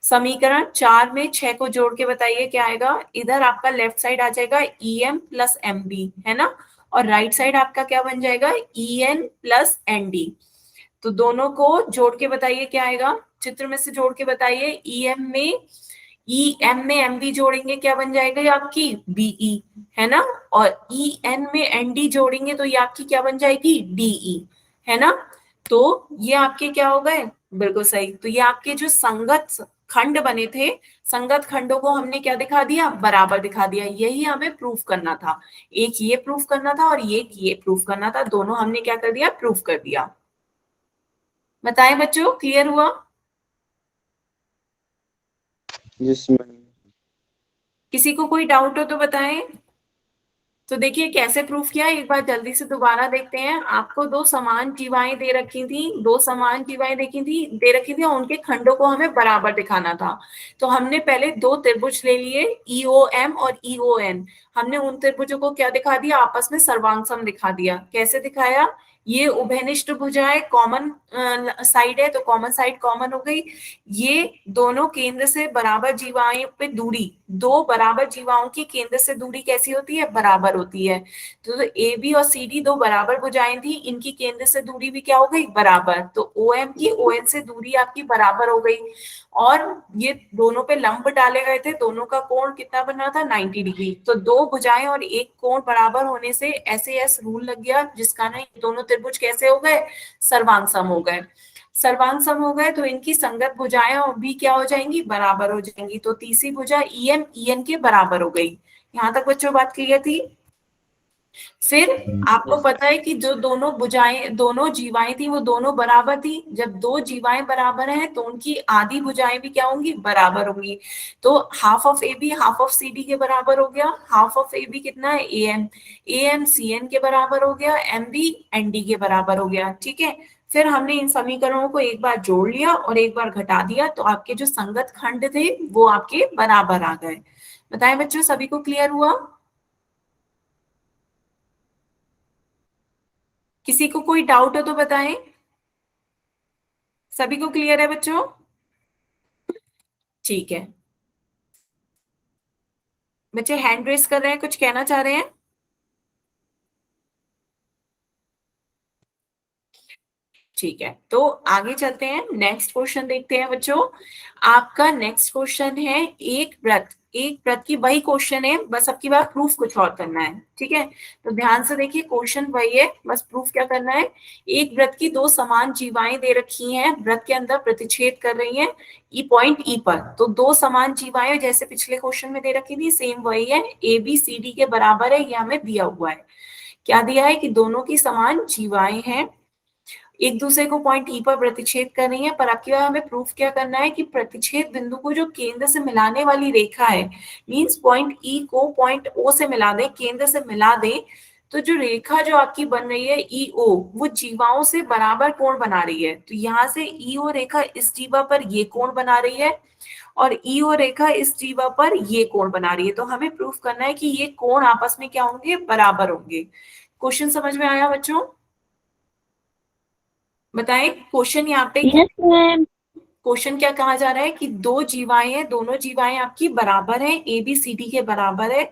समीकरण 4 में 6 को जोड़ के बताइए क्या आएगा। इधर आपका लेफ्ट साइड आ जाएगा E M plus M B, है ना, और राइट साइड आपका क्या बन जाएगा, E N plus N D. तो दोनों को जोड़ के बताइए क्या आएगा, चित्र में से जोड़ के बताइए। ई एम में एम बी जोड़ेंगे, क्या बन जाएगा ये आपकी बीई, है ना, और ई एन में एन डी जोड़ेंगे तो ये आपकी क्या बन जाएगी, डीई, है ना। तो ये आपके क्या हो गए, बिल्कुल सही। तो ये आपके जो संगत खंड बने थे, संगत खंडों को हमने क्या दिखा दिया, बराबर दिखा दिया। यही हमें प्रूफ करना था, एक ये प्रूफ करना था और एक ये प्रूफ करना था, दोनों हमने क्या कर दिया, प्रूफ कर दिया। बताएं बच्चों, क्लियर हुआ? Yes ma'am. किसी को कोई डाउट हो तो बताएं। तो देखिए कैसे प्रूफ किया, एक बार जल्दी से दोबारा देखते हैं। आपको दो समान जीवाएं दे रखी थी, दो समान जीवाएं दे रखी थी और उनके खंडों को हमें बराबर दिखाना था। तो हमने पहले दो त्रिभुज ले लिए, ईओएम और ईओएन। हमने उन त्रिभुजों को क्या दिखा दिया, आपस में सर्वांग दिखा दिया। कैसे दिखाया, ये उभयनिष्ठ भुजाएं कॉमन साइड है तो कॉमन साइड कॉमन हो गई। ये दोनों केंद्र से बराबर जीवाएं पे दूरी, दो बराबर जीवाओं की केंद्र से दूरी कैसी होती है, बराबर होती है। तो ए बी और सी डी दो बराबर भुजाएं थी, इनकी केंद्र से दूरी भी क्या हो गई, बराबर। तो ओ एम की ओ एन से दूरी आपकी बराबर हो गई। और ये दोनों पे लंब डाले गए थे, दोनों का कोण कितना बना था, 90 डिग्री। तो दो भुजाएं और एक कोण बराबर होने से ऐसे एस रूल लग गया, जिसका ना ये दोनों त्रिभुज कैसे हो गए, सर्वांग सम हो गए। सर्वांग सम हो गए तो इनकी संगत भुजाएं भी क्या हो जाएंगी, बराबर हो जाएंगी। तो तीसरी भुजा ईएम ईएन के बराबर हो गई। यहां तक बच्चों बात क्लियर थी। फिर आपको पता है कि जो दोनों भुजाएं, दोनों जीवाएं थी वो दोनों बराबर थी। जब दो जीवाएं बराबर हैं तो उनकी आधी भुजाएं भी क्या होंगी, बराबर होंगी। तो half of A B half of C D के बराबर हो गया। हाफ ऑफ ए बी कितना है, ए एम सी एन के बराबर हो गया, एम बी एन डी के बराबर हो गया। ठीक है, फिर हमने इन समीकरणों को एक बार जोड़ लिया और एक बार घटा दिया, तो आपके जो संगत खंड थे वो आपके बराबर आ गए। बताएं बच्चों, सभी को क्लियर हुआ। किसी को कोई डाउट हो तो बताएं। सभी को क्लियर है बच्चों। ठीक है, बच्चे हैंड रेस कर रहे हैं, कुछ कहना चाह रहे हैं। ठीक है, तो आगे चलते हैं, नेक्स्ट क्वेश्चन देखते हैं बच्चों। आपका नेक्स्ट क्वेश्चन है एक व्रत की वही क्वेश्चन है, बस अब की बार प्रूफ कुछ और करना है। ठीक है, तो ध्यान से देखिए, क्वेश्चन वही है, बस प्रूफ क्या करना है। एक व्रत की दो समान जीवाएं दे रखी हैं, व्रत के अंदर प्रतिच्छेद कर रही हैं ई पॉइंट ई पर। तो दो समान जीवाएं जैसे पिछले क्वेश्चन में दे रखी थी, सेम वही है, ए बी सी डी के बराबर है, ये हमें दिया हुआ है। क्या दिया है कि दोनों की समान जीवाएं हैं, एक दूसरे को पॉइंट ई पर प्रतिच्छेद कर रही है। पर आपके यहाँ हमें प्रूफ क्या करना है कि प्रतिच्छेद बिंदु को जो केंद्र से मिलाने वाली रेखा है, मींस पॉइंट ई को पॉइंट ओ से मिला दें, केंद्र से मिला दें, तो जो रेखा जो आपकी बन रही है ई ओ, वो जीवाओं से बराबर कोण बना रही है। तो यहाँ से ई ओ रेखा इस जीवा पर ये कोण बना रही है और ई ओ रेखा इस जीवा पर ये कोण बना रही है। तो हमें प्रूफ करना है कि ये कोण आपस में क्या होंगे, बराबर होंगे। क्वेश्चन समझ में आया बच्चों। बताएं क्वेश्चन यहाँ पे, यस मैम। क्वेश्चन क्या कहा जा रहा है कि दो जीवाएं हैं, दोनों जीवाएं आपकी बराबर हैं, ए बी सी डी के बराबर है।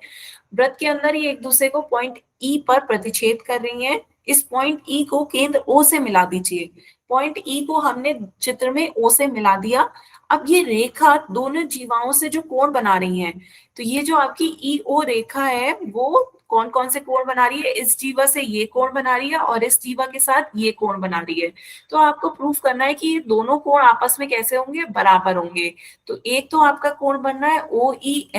व्रत के अंदर ये एक दूसरे को पॉइंट ई पर प्रतिच्छेद कर रही हैं। इस पॉइंट ई को केंद्र ओ से मिला दीजिए। पॉइंट ई को हमने चित्र में ओ से मिला दिया। अब ये रेखा दोनों जीवाओं से जो कोण बना रही है, तो ये जो आपकी ई ओ रेखा है वो कौन कौन से कोण बना रही है, इस जीवा से ये कोण बना रही है और इस जीवा के साथ ये कोण बना रही है। तो आपको प्रूफ करना है कि ये दोनों कोण आपस में कैसे होंगे, बराबर होंगे। तो एक तो आपका कोण बनना है ओ ई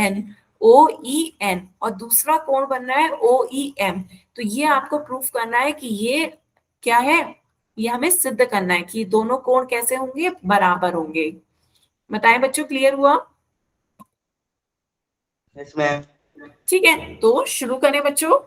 एन और दूसरा कोण बनना है ओ ई एम। तो ये आपको प्रूफ करना है कि ये क्या है, ये हमें सिद्ध करना है कि दोनों कोण कैसे होंगे, बराबर होंगे। बताएं बच्चों, क्लियर हुआ। Yes ma'am. ठीक है, तो शुरू करें बच्चों।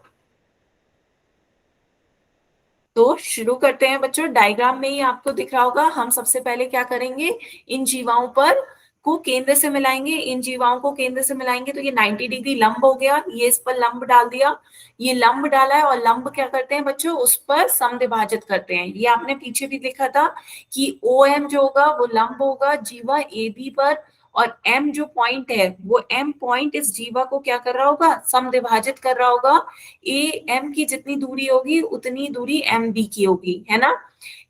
तो शुरू करते हैं बच्चों, डायग्राम में ही आपको दिख रहा होगा। हम सबसे पहले क्या करेंगे, इन जीवाओं पर को केंद्र से मिलाएंगे, इन जीवाओं को केंद्र से मिलाएंगे। तो ये 90 डिग्री लंब हो गया, ये इस पर लंब डाल दिया, ये लंब डाला है। और लंब क्या करते हैं बच्चों, उस पर समद्विभाजित करते हैं। ये आपने पीछे भी लिखा था कि ओ एम जो होगा वो लंब होगा जीवा ए बी पर, और एम जो पॉइंट है वो एम पॉइंट इस जीवा को क्या कर रहा होगा, समद्विभाजित कर रहा होगा। ए एम की जितनी दूरी होगी उतनी दूरी एम बी की होगी, है ना।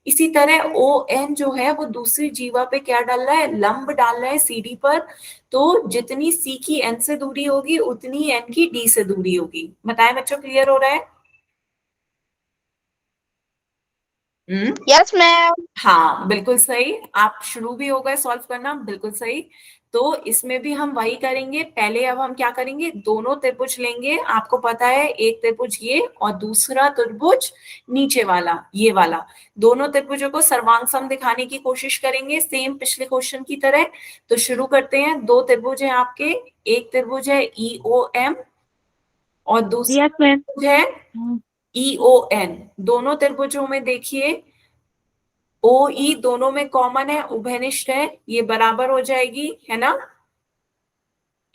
इसी तरह ओ एन जो है वो दूसरी जीवा पे क्या डाल रहा है, लंब डाल रहा है सी डी पर। तो जितनी सी की एन से दूरी होगी उतनी एन की डी से दूरी होगी। बताएं बच्चों, क्लियर हो रहा है। Yes ma'am. हाँ बिल्कुल सही, आप शुरू भी हो गए सॉल्व करना, बिल्कुल सही। तो इसमें भी हम वही करेंगे, पहले अब हम क्या करेंगे, दोनों त्रिभुज लेंगे, आपको पता है एक त्रिभुज ये और दूसरा त्रिभुज नीचे वाला ये वाला, दोनों त्रिभुजों को सर्वांग सम दिखाने की कोशिश करेंगे सेम पिछले क्वेश्चन की तरह। तो शुरू करते हैं, दो त्रिभुज हैं आपके, एक त्रिभुज है EOM और दूसरा यस मैम। त्रिभुज है EON। दोनों त्रिभुजों में देखिए ओ ई दोनों में कॉमन है, उभयनिष्ठ है, ये बराबर हो जाएगी, है ना।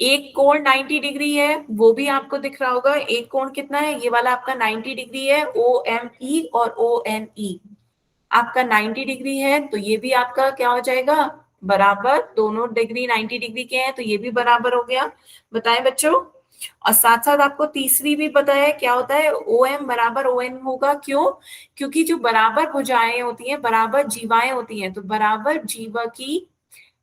एक कोण 90 डिग्री है, वो भी आपको दिख रहा होगा, एक कोण कितना है, ये वाला आपका 90 डिग्री है, OME और ONE आपका 90 डिग्री है, तो ये भी आपका क्या हो जाएगा, बराबर, दोनों डिग्री 90 डिग्री के हैं, तो ये भी बराबर हो गया। बताएं बच्चों, और साथ साथ आपको तीसरी भी पता है क्या होता है, OM बराबर ON होगा, क्यों, क्योंकि जो बराबर भुजाएं होती हैं, बराबर जीवाएं होती हैं, तो बराबर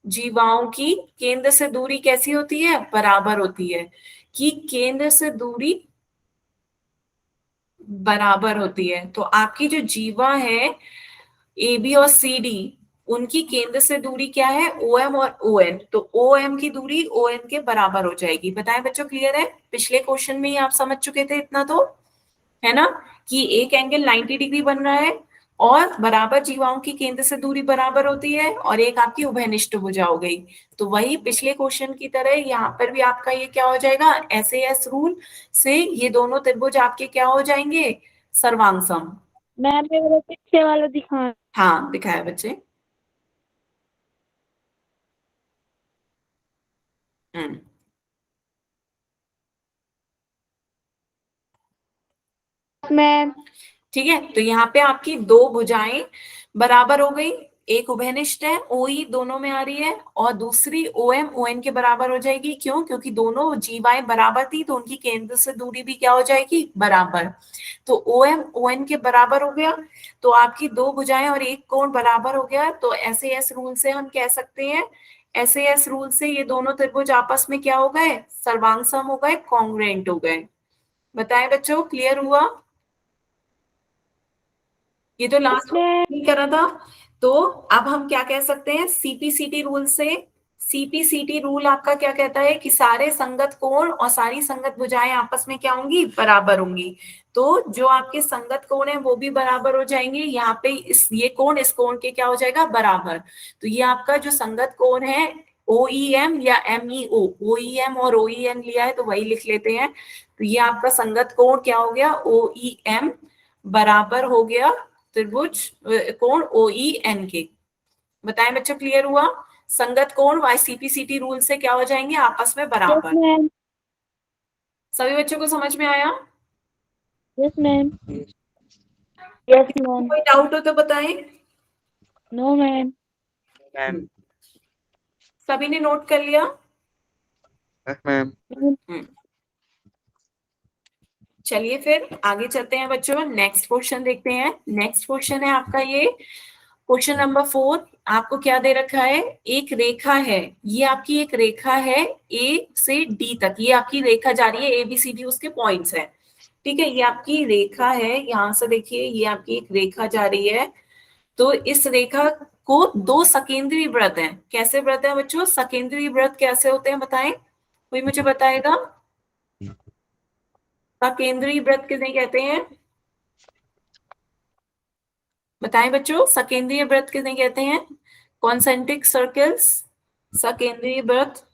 जीवाओं की केंद्र से दूरी कैसी होती है, बराबर होती है, कि केंद्र से दूरी बराबर होती है। तो आपकी जो जीवा है AB और CD, उनकी केंद्र से दूरी क्या है, OM और ON, तो OM की दूरी ON के बराबर हो जाएगी। बताएं बच्चों, क्लियर है, पिछले क्वेश्चन में ही आप समझ चुके थे इतना तो, है ना, कि एक एंगल 90 डिग्री बन रहा है और बराबर जीवाओं की केंद्र से दूरी बराबर होती है, और एक आपकी उभयनिष्ठ भुजा हो गई। तो वही पिछले क्वेश्चन की तरह यहाँ पर भी आपका ये क्या हो जाएगा, SAS रूल से ये दोनों त्रिभुज आपके क्या हो जाएंगे, सर्वांग सम। मैम मेरे पीछे वाला दिखा। हाँ दिखाया बच्चे। हम्म, मैम ठीक है, तो यहाँ पे आपकी दो भुजाएं बराबर हो गई, एक उभयनिष्ठ है, OE दोनों में आ रही है, और दूसरी OM ON के बराबर हो जाएगी, क्यों, क्योंकि दोनों जीवाएं बराबर थी, तो उनकी केंद्र से दूरी भी क्या हो जाएगी, बराबर। तो OM ON के बराबर हो गया, तो आपकी दो भुजाएं और एक कोण बराबर हो गया, तो SAS रूल से हम कह सकते हैं, SAS रूल से ये दोनों त्रिभुज आपस में क्या हो गए, सर्वांग सम हो गए, कॉन्ग्रुएंट हो गए। बताएं बच्चों, क्लियर हुआ, ये तो लास्ट मैम। नहीं करा था। तो अब हम क्या कह सकते हैं, CPCT रूल से, CPCT रूल आपका क्या कहता है कि सारे संगत कोण और सारी संगत भुजाएं आपस में क्या होंगी, बराबर होंगी। तो जो आपके संगत कोण है वो भी बराबर हो जाएंगे, यहाँ पे इस ये कोण इस कोण के क्या हो जाएगा, बराबर। तो ये आपका जो संगत कोण है OEM या MEO, OEM और OEN लिया है तो वही लिख लेते हैं, तो ये आपका संगत कोण क्या हो गया, OEM बराबर हो गया त्रिभुज कोण OEN के। बताएं बच्चों, क्लियर हुआ, संगत कोण CPCT रूल से क्या हो जाएंगे, आपस में यस बराबर। मैम। सभी बच्चों को समझ में आया, यस मैम। Yes ma'am. कोई डाउट हो तो बताएं। No ma'am. मैम। सभी ने नोट कर लिया। Yes ma'am. हम्म, चलिए फिर आगे चलते हैं बच्चों, नेक्स्ट क्वेश्चन देखते हैं। नेक्स्ट क्वेश्चन है आपका ये क्वेश्चन नंबर 4। आपको क्या दे रखा है, एक रेखा है, ये आपकी एक रेखा है A से D तक, ये आपकी रेखा जा रही है, ABCD उसके पॉइंट्स है, ठीक है, ये आपकी रेखा है, यहां से देखिए ये आपकी एक रेखा जा रही है। तो इस रेखा को दो सकेंद्रीय वृत्त हैं, कैसे वृत्त है बच्चों, सकेंद्रीय वृत्त कैसे होते हैं बताएं, कोई मुझे बताएगा, सकेंद्रीय वृत्त किसे कहते हैं, बताएं बच्चों, सकेंद्रीय वृत्त किसे कहते हैं, कॉन्सेंट्रिक सर्कल्स, सकेंद्रीय वृत्त,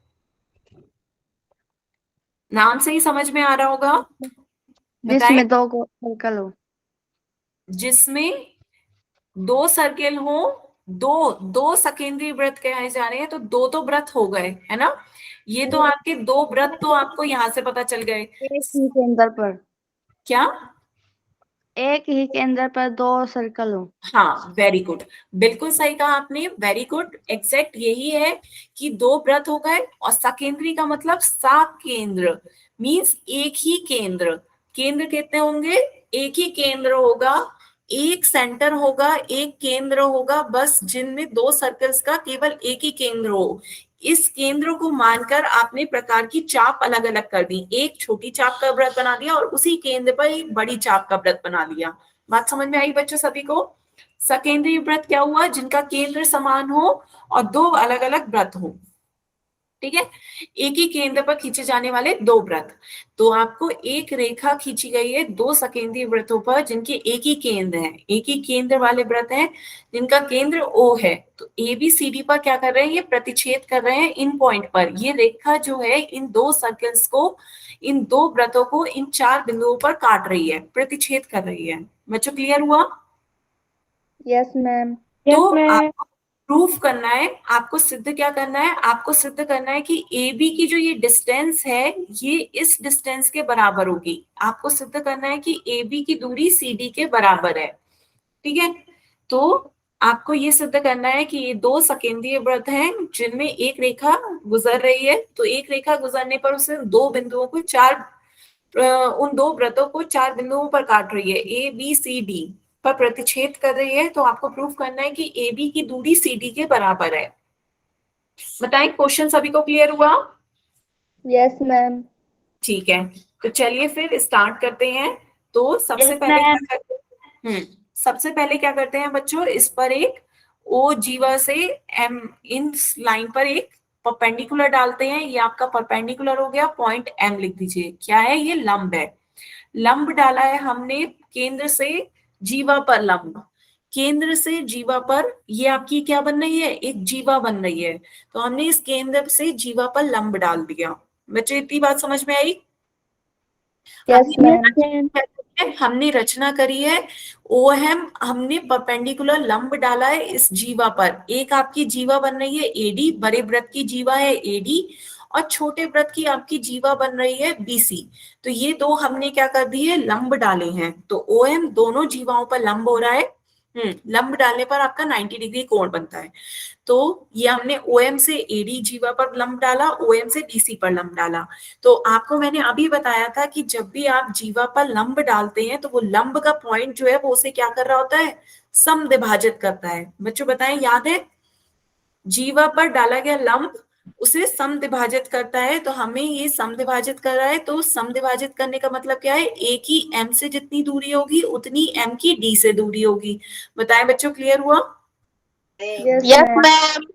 नाम से ही समझ में आ रहा होगा, बताएं, जिसमें दो सर्कल हो। जिसमें दो सर्किल हो, दो दो सकेंद्रीय वृत्त कहे जा रहे हैं, तो दो वृत्त हो गए, है ना, ये तो आपके दो वृत्त तो आपको यहां से पता चल गए। एक ही केंद्र पर क्या, एक ही केंद्र पर दो सर्कल हो। हाँ वेरी गुड, बिल्कुल सही कहा आपने, वेरी गुड, एग्जैक्ट यही है कि दो वृत्त हो गए, और सकेंद्री का मतलब साकेंद्र, मींस एक ही केंद्र, केंद्र कितने होंगे, एक ही केंद्र होगा, एक सेंटर होगा, एक केंद्र होगा, बस जिनमें दो सर्कल्स का केवल एक ही केंद्र हो। इस केंद्र को मानकर आपने प्रकार की चाप अलग अलग कर दी, एक छोटी चाप का वृत्त बना दिया और उसी केंद्र पर एक बड़ी चाप का वृत्त बना दिया। बात समझ में आई बच्चों सभी को, सकेंद्रीय व्रत क्या हुआ? जिनका केंद्र समान हो और दो अलग अलग व्रत हो, ठीक है, एक ही केंद्र पर खींचे जाने वाले दो व्रत। तो आपको एक रेखा खींची गई है दो सकेंद्रीय व्रतों पर जिनके एक ही केंद्र है, एक ही केंद्र वाले व्रत हैं जिनका केंद्र O है। तो ABCD पर क्या कर रहे हैं? ये प्रतिच्छेद कर रहे हैं इन पॉइंट पर। ये रेखा जो है इन दो सर्कल्स को, इन दो व्रतों को इन चार बिंदुओं पर काट रही है, प्रतिच्छेद कर रही है। बच्चों क्लियर हुआ? Yes ma'am. तो आपको प्रूफ करना है, आपको सिद्ध क्या करना है? आपको सिद्ध करना है कि AB की जो ये डिस्टेंस है ये इस डिस्टेंस के बराबर होगी। आपको सिद्ध करना है कि AB की दूरी CD के बराबर है, ठीक है। तो आपको ये सिद्ध करना है कि ये दो सकेंद्रीय व्रत हैं जिनमें एक रेखा गुजर रही है। तो एक रेखा गुजरने पर उसे दो बिंदुओं को उन दो व्रतों को चार बिंदुओं पर काट रही है, ABCD पर प्रतिच्छेद कर रही है। तो आपको प्रूफ करना है कि AB की दूरी CD के बराबर है। बताएं, क्वेश्चन सभी को क्लियर हुआ? Yes ma'am. ठीक है, तो चलिए फिर स्टार्ट करते हैं। तो सबसे Yes, पहले क्या ma'am. करते हैं? सबसे पहले क्या करते हैं बच्चों? इस पर एक O जीवा से M, इन लाइन पर एक परपेंडिकुलर डालते हैं। ये आपका परपेंडिकुलर हो गया, पॉइंट M लिख दीजिए। क्या है? ये लंब है। लंब डाला है हमने केंद्र से जीवा पर लंब, केंद्र से जीवा पर ये आपकी क्या बन रही है? एक जीवा बन रही है। तो हमने इस केंद्र से जीवा पर लंब डाल दिया। बच्चों इतनी बात समझ में आई? यस हमने मैम। हमने रचना करी है। OM हमने परपेंडिकुलर लंब डाला है इस जीवा पर। एक आपकी जीवा बन रही है AD, बड़े व्रत की जीवा है AD, और छोटे व्रत की आपकी जीवा बन रही है BC। तो ये दो हमने क्या कर दिए? लंब डाले हैं। तो OM दोनों जीवाओं पर लंब हो रहा है। लंब डालने पर आपका 90 डिग्री कोण बनता है। तो ये हमने OM से AD जीवा पर लंब डाला, OM से BC पर लंब डाला। तो आपको मैंने अभी बताया था कि जब भी आप जीवा पर लंब डालते हैं तो वो लंब का पॉइंट जो है वो उसे क्या कर रहा होता है? समद्विभाजित करता है। बच्चों बताएं, याद है? जीवा पर डाला गया लंब उसे समद्विभाजित करता है। तो हमें ये समद्विभाजित कर रहा है, तो समद्विभाजित करने का मतलब क्या है? एक ही M से जितनी दूरी होगी उतनी M की D से दूरी होगी। बताएं बच्चों, क्लियर हुआ? Yes ma'am.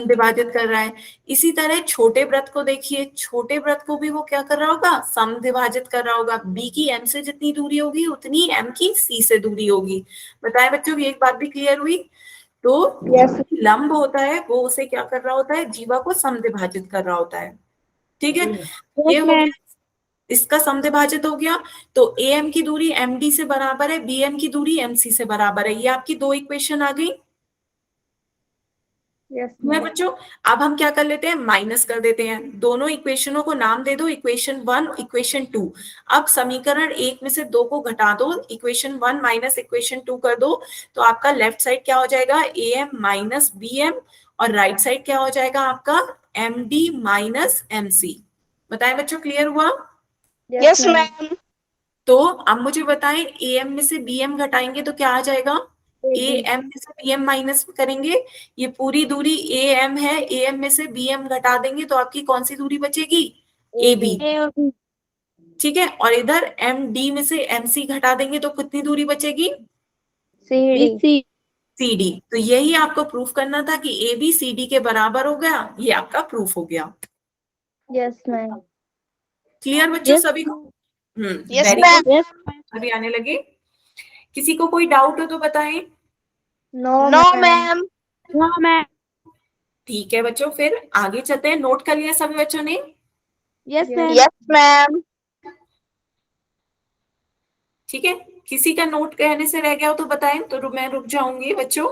विभाजित कर रहा है। इसी तरह छोटे व्रत को देखिए, छोटे व्रत को भी वो क्या कर रहा होगा? समद्विभाजित कर रहा होगा। B की M से जितनी दूरी होगी उतनी M की C से दूरी होगी। बताएं बच्चों, एक बात भी क्लियर हुई? तो लंब होता है वो उसे क्या कर रहा होता है? जीवा को समद्विभाजित कर रहा होता है, ठीक है। ये हो गया, इसका समद्विभाजित हो गया। तो AM की दूरी MD से बराबर है, BM की दूरी MC से बराबर है। ये आपकी दो इक्वेशन आ गई। मैं बच्चों अब हम क्या कर लेते हैं? माइनस कर देते हैं। दोनों इक्वेशनों को नाम दे दो, इक्वेशन 1, इक्वेशन 2। अब समीकरण 1 में से 2 को घटा दो, इक्वेशन 1 माइनस इक्वेशन 2 कर दो। तो आपका लेफ्ट साइड क्या हो जाएगा? AM माइनस BM, और राइट साइड क्या हो जाएगा आपका? MD minus MC। बताएं बच्चों, क्लियर हुआ? Yes ma'am. तो अब मुझे बताएं, AM में से BM घटाएंगे तो क्या आ जाएगा? AM में से BM माइनस करेंगे, ये पूरी दूरी AM है, AM में से BM घटा देंगे तो आपकी कौन सी दूरी बचेगी? AB, ठीक है। और इधर MD में से MC घटा देंगे तो कितनी दूरी बचेगी? CD। तो यही आपको प्रूफ करना था कि AB CD के बराबर हो गया। ये आपका प्रूफ हो गया। Yes ma'am. क्लियर बच्चों सभी को? वेरी गुड, अभी आने लगे। किसी को कोई डाउट हो तो बताएं। No ma'am. ठीक है बच्चों, फिर आगे चलते हैं। नोट कर लिया सभी बच्चों ने? Yes ma'am. ठीक है, किसी का नोट कहने से रह गया हो तो बताएं, तो मैं रुक जाऊंगी बच्चों।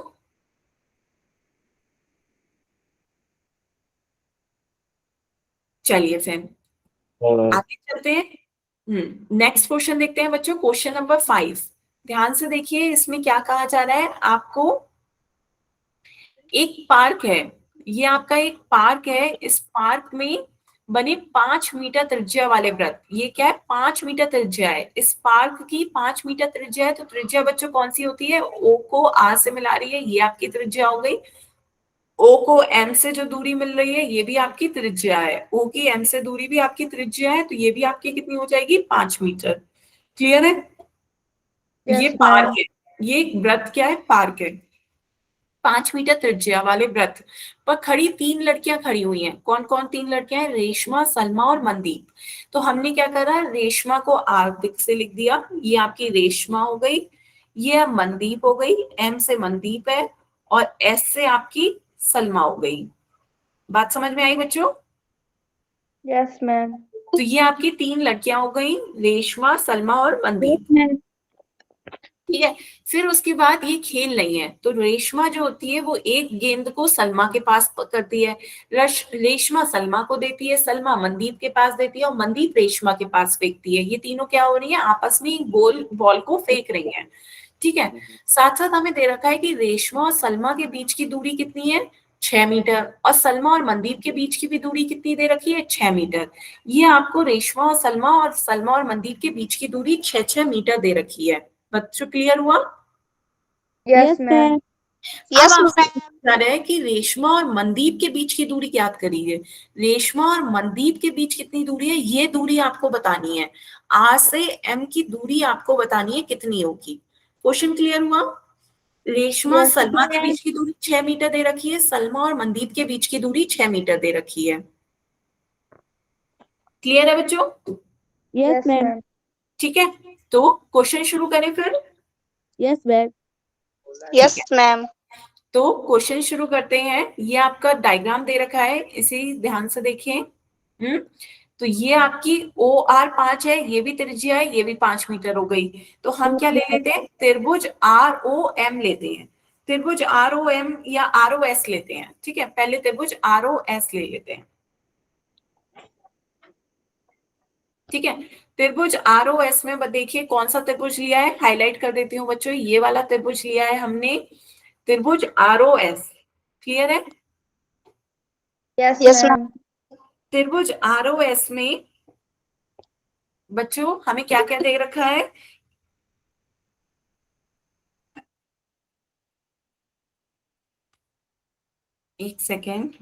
चलिए फिर आगे चलते हैं। नेक्स्ट क्वेश्चन देखते हैं बच्चों, क्वेश्चन नंबर 5। ध्यान से देखिए, इसमें क्या कहा जा रहा है आपको? एक पार्क है, ये आपका एक पार्क है। इस पार्क में बने 5 मीटर त्रिज्या वाले व्रत। ये क्या है? 5 मीटर त्रिज्या है इस पार्क की, 5 मीटर त्रिज्या है। तो त्रिज्या बच्चों कौन सी होती है? O को R से मिला रही है, ये आपकी त्रिज्या हो गई। O को M से जो दूरी मिल रही है ये भी आपकी त्रिज्या है। O की M से दूरी भी आपकी त्रिज्या है, तो ये भी आपकी कितनी हो जाएगी? 5 मीटर। क्लियर है? ये पार्क है, ये एक वृत्त क्या है, पार्क है, 5 मीटर त्रिज्या वाले वृत्त पर खड़ी 3 लड़कियां खड़ी हुई हैं। कौन कौन 3 लड़कियां हैं, रेशमा, सलमा और मनदीप। तो हमने क्या करा, रेशमा को आर से लिख दिया, ये आपकी रेशमा हो गई, ये मनदीप हो गई, एम से मनदीप है, और एस से आपकी सलमा हो गई। बात समझ में आई बच्चों? Yes ma'am. तो ये आपकी 3 लड़कियां हो गई, रेशमा, सलमा और मनदीप। Yes ma'am. ठीक है। फिर उसके बाद ये खेल रही है, तो रेशमा जो होती है वो एक गेंद को सलमा के पास करती है, रेशमा सलमा को देती है, सलमा मनदीप के पास देती है, और मनदीप रेशमा के पास फेंकती है। ये तीनों क्या हो रही है, आपस में एक बॉल को फेंक रही हैं। ठीक है। साथ साथ हमें दे रखा है कि रेशमा और सलमा के बीच की दूरी कितनी है, 6 मीटर, और सलमा और मनदीप के बीच की भी दूरी कितनी दे रखी है, 6 मीटर। ये आपको रेशमा और सलमा और मनदीप के बीच की दूरी 6-6 मीटर दे रखी है। बच्चों क्लियर हुआ? Yes ma'am. अब आपसे पूछा रहा है कि रेशमा और मनदीप के बीच की दूरी ज्ञात करिए। रेशमा और मनदीप के बीच कितनी दूरी है, ये दूरी आपको बतानी है। आर से एम की दूरी आपको बतानी है कितनी होगी। क्वेश्चन क्लियर हुआ? रेशमा यस सलमा के बीच की दूरी 6 मीटर दे रखी है, सलमा और मनदीप के बीच की दूरी 6 मीटर दे रखी है। क्लियर है बच्चों? Yes ma'am. ठीक है, तो क्वेश्चन शुरू करें फिर। Yes ma'am. Yes ma'am. तो क्वेश्चन शुरू करते हैं। ये आपका डायग्राम दे रखा है, इसे ध्यान से देखें। तो ये आपकी OR5 है, ये भी त्रिज्या है, ये भी 5 मीटर हो गई। तो हम क्या ले लेते हैं, त्रिभुज ROM लेते हैं। त्रिभुज ROM या ROS लेते हैं। ठीक है, पहले त्रिभुज ROS ले लेते हैं। ठीक है, त्रिभुज ROS में देखिए कौन सा त्रिभुज लिया है, हाईलाइट कर देती हूँ बच्चों, ये वाला त्रिभुज लिया है हमने, त्रिभुज ROS। क्लियर है? Yes ma'am. त्रिभुज ROS में बच्चों हमें क्या क्या दे रखा है, एक सेकेंड।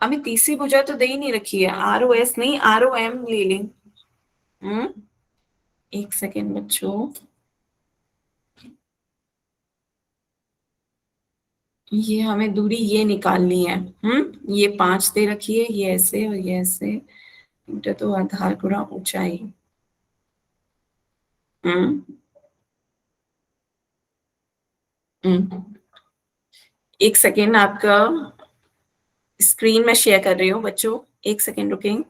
हमें तीसरी भुजा तो दे ही नहीं रखी है, ROS नहीं, ROM ले लें। एक सेकेंड बच्चों, ये हमें दूरी ये निकालनी है। ये 5 दे रखी है, ये ऐसे और ये ऐसे, मीटर तो आधार गुणा ऊंचाई। एक सेकेंड, आपका स्क्रीन में शेयर कर रही हूँ बच्चों, एक सेकेंड रुकें।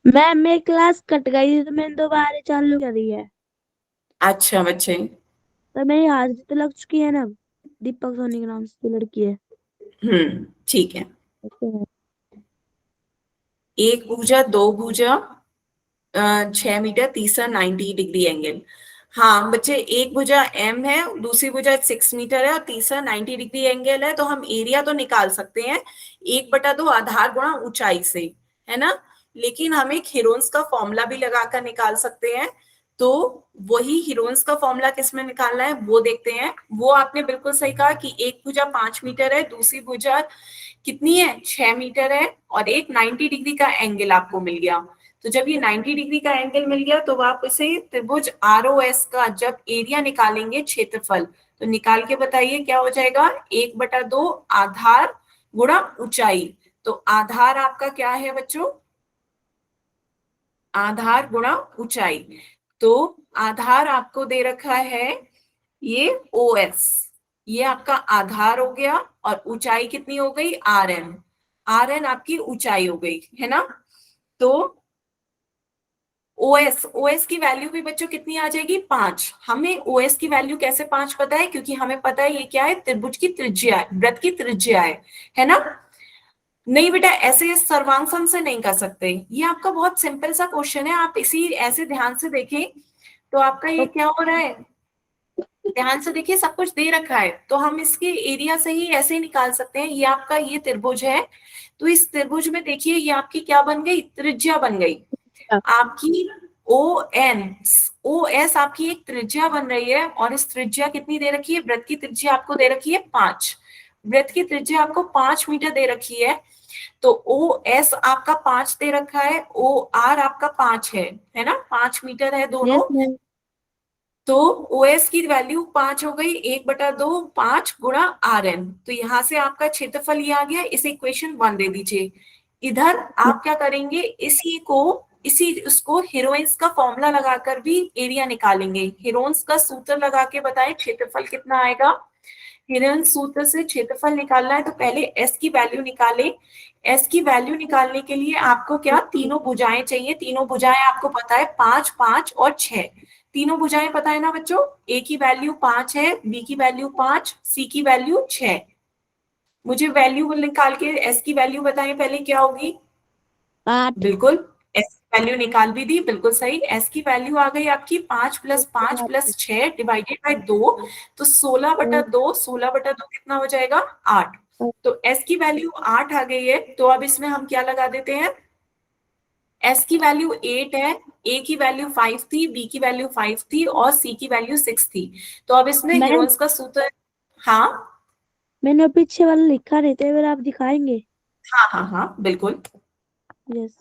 मैम मेरी क्लास कट गई थी तो मैंने दोबारा चालू करी है। अच्छा बच्चे, तो मेरी हाजिरी तो लग चुकी है ना, दीपक सोनी के नाम से लड़की है। ठीक है। ओके। एक भुजा, दो भुजा, 6 मीटर, तीसरा 90 डिग्री एंगल। हाँ बच्चे, एक भुजा M है, दूसरी भुजा 6 मीटर है, और तीसरा 90 डिग्री एंगल है, तो हम एरिया तो निकाल सकते हैं 1/2 आधार गुणा ऊंचाई से, है ना। लेकिन हमें हीरोन्स का फॉर्मूला भी लगाकर निकाल सकते हैं। तो वही हीरोन्स का फॉर्मूला किस में निकालना है वो देखते हैं। वो आपने बिल्कुल सही कहा कि एक भुजा 5 मीटर है, दूसरी भुजा कितनी है, 6 मीटर है, और एक 90 डिग्री का एंगल आपको मिल गया। तो जब ये 90 डिग्री का एंगल मिल गया, तो आप इसे त्रिभुज ROS का जब एरिया निकालेंगे, क्षेत्रफल, तो निकाल के बताइए क्या हो जाएगा, 1/2 आधार गुणा ऊंचाई। तो आधार आपका क्या है बच्चों, आधार गुणा ऊंचाई। तो आधार आपको दे रखा है ये OS, ये आपका आधार हो गया, और ऊंचाई कितनी हो गई, RN आपकी ऊंचाई हो गई, है ना। तो OS की वैल्यू भी बच्चों कितनी आ जाएगी, 5। हमें OS की वैल्यू कैसे 5 पता है, क्योंकि हमें पता है ये क्या है, त्रिभुज की त्रिज्या है, वृत्त की त्रिज्या है ना। नहीं बेटा, ऐसे सर्वांग से नहीं कर सकते, ये आपका बहुत सिंपल सा क्वेश्चन है, आप इसी ऐसे ध्यान से देखें। तो आपका ये क्या हो रहा है, ध्यान से देखिए, सब कुछ दे रखा है, तो हम इसके एरिया से ही ऐसे ही निकाल सकते हैं। ये आपका ये त्रिभुज है, तो इस त्रिभुज में देखिए ये आपकी क्या बन गई, त्रिज्या बन गई आपकी। ओ एस आपकी एक त्रिज्या बन रही है, और इस त्रिज्या कितनी दे रखी है, वृत्त की त्रिज्या आपको दे रखी है 5, वृत्त की त्रिज्या आपको 5 मीटर दे रखी है। तो ओ एस आपका 5 दे रखा है, ओ आर आपका 5 है ना, 5 मीटर है दोनों। Yes ma'am. तो ओ एस की वैल्यू 5 हो गई, 1/2 5 गुणा आर एन। तो यहां से आपका क्षेत्रफल ये आ गया, इसे इक्वेशन 1 दे दीजिए। इधर आप क्या करेंगे, इसी उसको हीरोइंस का फॉर्मूला लगाकर भी एरिया निकालेंगे। हीरोइंस का सूत्र लगा के बताएं क्षेत्रफल कितना आएगा। हीरोइंस सूत्र से क्षेत्रफल निकालना है तो पहले एस की वैल्यू निकालें। एस की वैल्यू निकालने के लिए आपको क्या, तीनों भुजाएं चाहिए। तीनों भुजाएं आपको पता है 5 5 और 6, तीनों भुजाएं पता है ना बच्चों। ए की वैल्यू 5 है, बी की वैल्यू 5, सी की वैल्यू 6। मुझे वैल्यू निकाल के एस की वैल्यू बताएं पहले क्या होगी। 8। बिल्कुल, एस की वैल्यू निकाल भी दी, बिल्कुल सही। एस की वैल्यू आ गई आपकी 5 + 5 + 6 डिवाइडेड बाय 2, तो 16/2, 16/2 कितना हो जाएगा, 8। तो एस की वैल्यू 8 आ गई है, तो अब इसमें हम क्या लगा देते हैं, एस की वैल्यू 8 है, ए की वैल्यू 5 थी, बी की वैल्यू 5 थी और सी की वैल्यू 6 थी। तो अब इसमें मैम हीरोइंस का सूत्र, हाँ मैंने पीछे वाला लिखा रहता है, अगर आप दिखाएंगे। हाँ हाँ हाँ बिल्कुल। यस।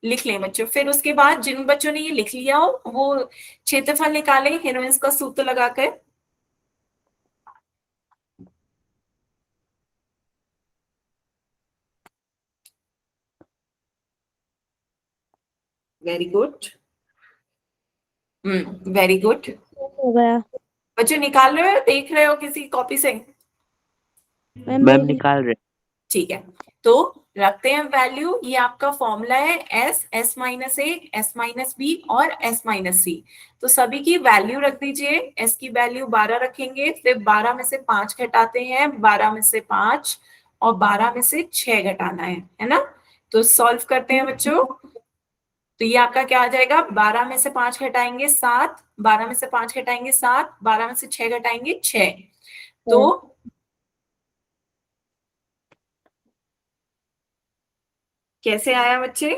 लिख लें बच्चों, फिर उसके बाद जिन बच्चों ने ये लिख लिया हो वो क्षेत्रफल निकालें हीरोइंस का सूत्र लगाकर। Very good, very good. हो गया बच्चों निकाल रहे हो, देख रहे हो किसी कॉपी से। मैम। मैम नहीं निकाल रहे। ठीक है, तो रखते हैं वैल्यू। ये आपका फॉर्मूला है S, S minus A, S minus B और एस माइनस सी। तो सभी की वैल्यू रख दीजिए। एस की वैल्यू 12 रखेंगे, फिर 12 में से 5 घटाते हैं, 12 में से 5 और 12 में से 6 घटाना है ना। तो सॉल्व करते हैं बच्चों। तो ये आपका क्या आ जाएगा, 12 में से 5 घटाएंगे 7, 12 में से 5 घटाएंगे 7, 12 में से 6 घटाएंगे 6। तो कैसे आया बच्चे,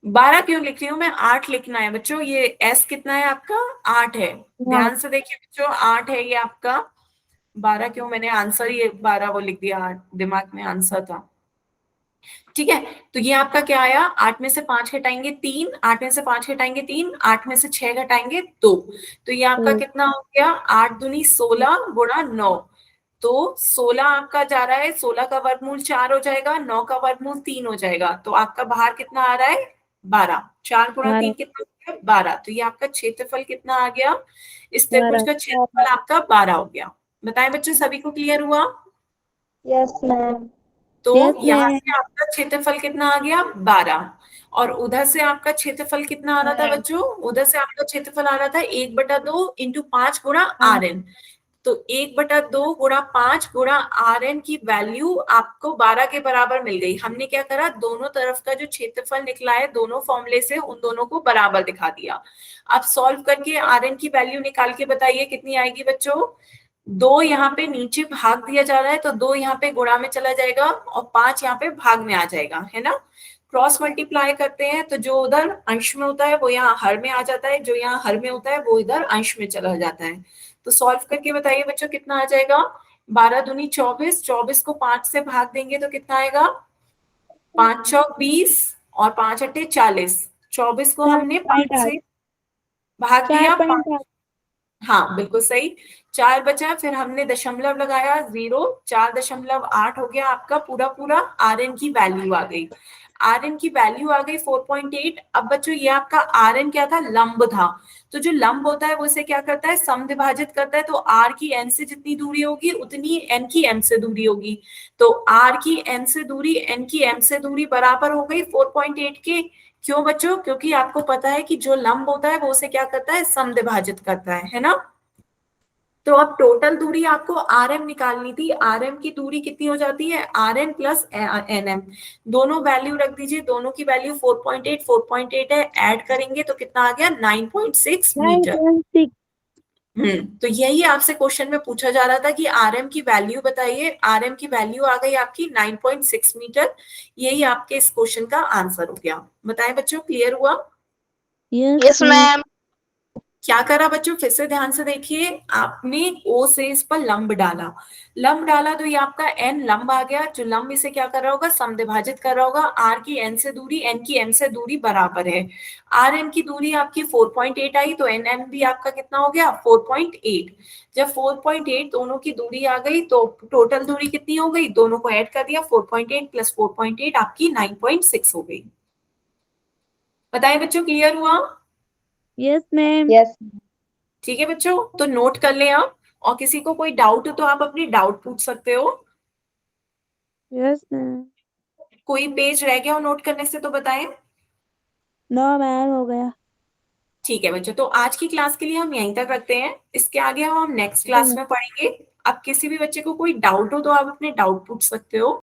12 क्यों लिख रही हूं मैं, 8 लिखना है बच्चों। ये एस कितना है आपका, 8 है। ध्यान से देखिए बच्चों, 8 है ये आपका। 12 क्यों, मैंने आंसर ही 12 वो लिख दिया, 8 दिमाग में आंसर था। ठीक है, तो ये आपका क्या आया, 8 में से 5 घटाएंगे 3, 8 में से 5 घटाएंगे 3, 8 में से 6 घटाएंगे 2। तो ये आपका कितना हो गया, 8 दूनी 16 गुणा 9। तो 16 आपका जा रहा है, 16 का वर्गमूल 4 हो जाएगा, 9 का वर्गमूल 3 हो जाएगा। तो आपका बाहर कितना आ रहा है, 12। 4 गुणा 3 कितना हो गया, 12। तो ये आपका क्षेत्रफल कितना आ गया, इस त्रिभुज का क्षेत्रफल आपका 12 हो गया। बताएं बच्चों, सभी को क्लियर हुआ। Yes ma'am. तो यस यहाँ मैम। से आपका क्षेत्रफल कितना आ गया, 12। और उधर से आपका क्षेत्रफल कितना आ रहा था बच्चों, उधर से आपका क्षेत्रफल आ रहा था 1/2 इंटू 5 गुणा आर एन। तो 1/2 गुणा 5 गुणा आर एन की वैल्यू आपको 12 के बराबर मिल गई। हमने क्या करा, दोनों तरफ का जो क्षेत्रफल निकला है दोनों फॉर्मूले से उन दोनों को बराबर दिखा दिया। अब सॉल्व करके आर एन की वैल्यू निकाल के बताइए कितनी आएगी बच्चों। 2 यहाँ पे नीचे भाग दिया जा रहा है, तो 2 यहाँ पे गुणा में चला जाएगा और 5 यहाँ पे भाग में आ जाएगा, है ना। क्रॉस मल्टीप्लाई करते हैं तो जो उधर अंश में होता है वो यहाँ हर में आ जाता है, जो यहाँ हर में होता है वो इधर अंश में चला जाता है। तो सॉल्व करके बताइए बच्चों कितना आ जाएगा। 12 दूनी 24, 24 को 5 से भाग देंगे तो कितना आएगा, 5 चौक 20 और 5 अट्ठे 40। 24 को हमने 5 4.8। से भाग दिया, 4.8। हाँ बिल्कुल सही। 4 बचा, फिर हमने दशमलव लगाया 0, 4.8 हो गया आपका पूरा पूरा। आर एन की वैल्यू आ गई, आर एन की वैल्यू आ गई 4.8। अब बच्चों ये आपका आर एन क्या था, लंब था। तो जो लंब होता है वो इसे क्या करता है, समद्विभाजित करता है। तो आर की एन से जितनी दूरी होगी उतनी एन की एम से दूरी होगी। तो आर की एन से दूरी एन की एम से दूरी बराबर हो गई 4.8 के। क्यों बच्चों, क्योंकि आपको पता है कि जो लंब होता है वो उसे क्या करता है, समद्विभाजित करता है ना। तो अब टोटल दूरी आपको आर एम निकालनी थी। आर एम की दूरी कितनी हो जाती है, R N plus N M. दोनों वैल्यू रख दीजिए, दोनों की वैल्यू 4.8 है। ऐड करेंगे तो कितना आ गया, 9.6 मीटर। 9.6। तो यही आपसे क्वेश्चन में पूछा जा रहा था कि आरएम की वैल्यू बताइए। आरएम की वैल्यू आ गई आपकी 9.6 मीटर। यही आपके इस क्वेश्चन का आंसर हो गया। बताएं बच्चों, क्लियर हुआ? Yes ma'am. क्या करा बच्चों, फिर से ध्यान से देखिए। आपने ओ से इस पर लंब डाला, लंब डाला तो ये आपका एन लंब आ गया। जो लंब इसे क्या कर रहा होगा, समद्विभाजित कर रहा होगा। आर की एन से दूरी, एन की एम से दूरी बराबर है। आर एन की दूरी आपकी 4.8 आई, तो एन एम भी आपका कितना हो गया, 4.8। जब 4.8 दोनों की दूरी आ गई तो टोटल दूरी कितनी हो गई, दोनों को ऐड कर दिया, 4.8 प्लस 4.8 आपकी 9.6 हो गई। बताएं बच्चों, क्लियर हुआ? Yes ma'am. यस। ठीक है बच्चों, तो नोट कर लें आप, और किसी को कोई डाउट हो तो आप अपनी डाउट पूछ सकते हो। Yes ma'am. कोई पेज रह गया हो नोट करने से तो बताएं। नो मैम, हो गया। ठीक है बच्चों, तो आज की क्लास के लिए हम यहीं तक रखते हैं। इसके आगे हम नेक्स्ट क्लास में पढ़ेंगे। अब किसी भी बच्चे को कोई डाउट हो तो आप अपने डाउट पूछ सकते हो।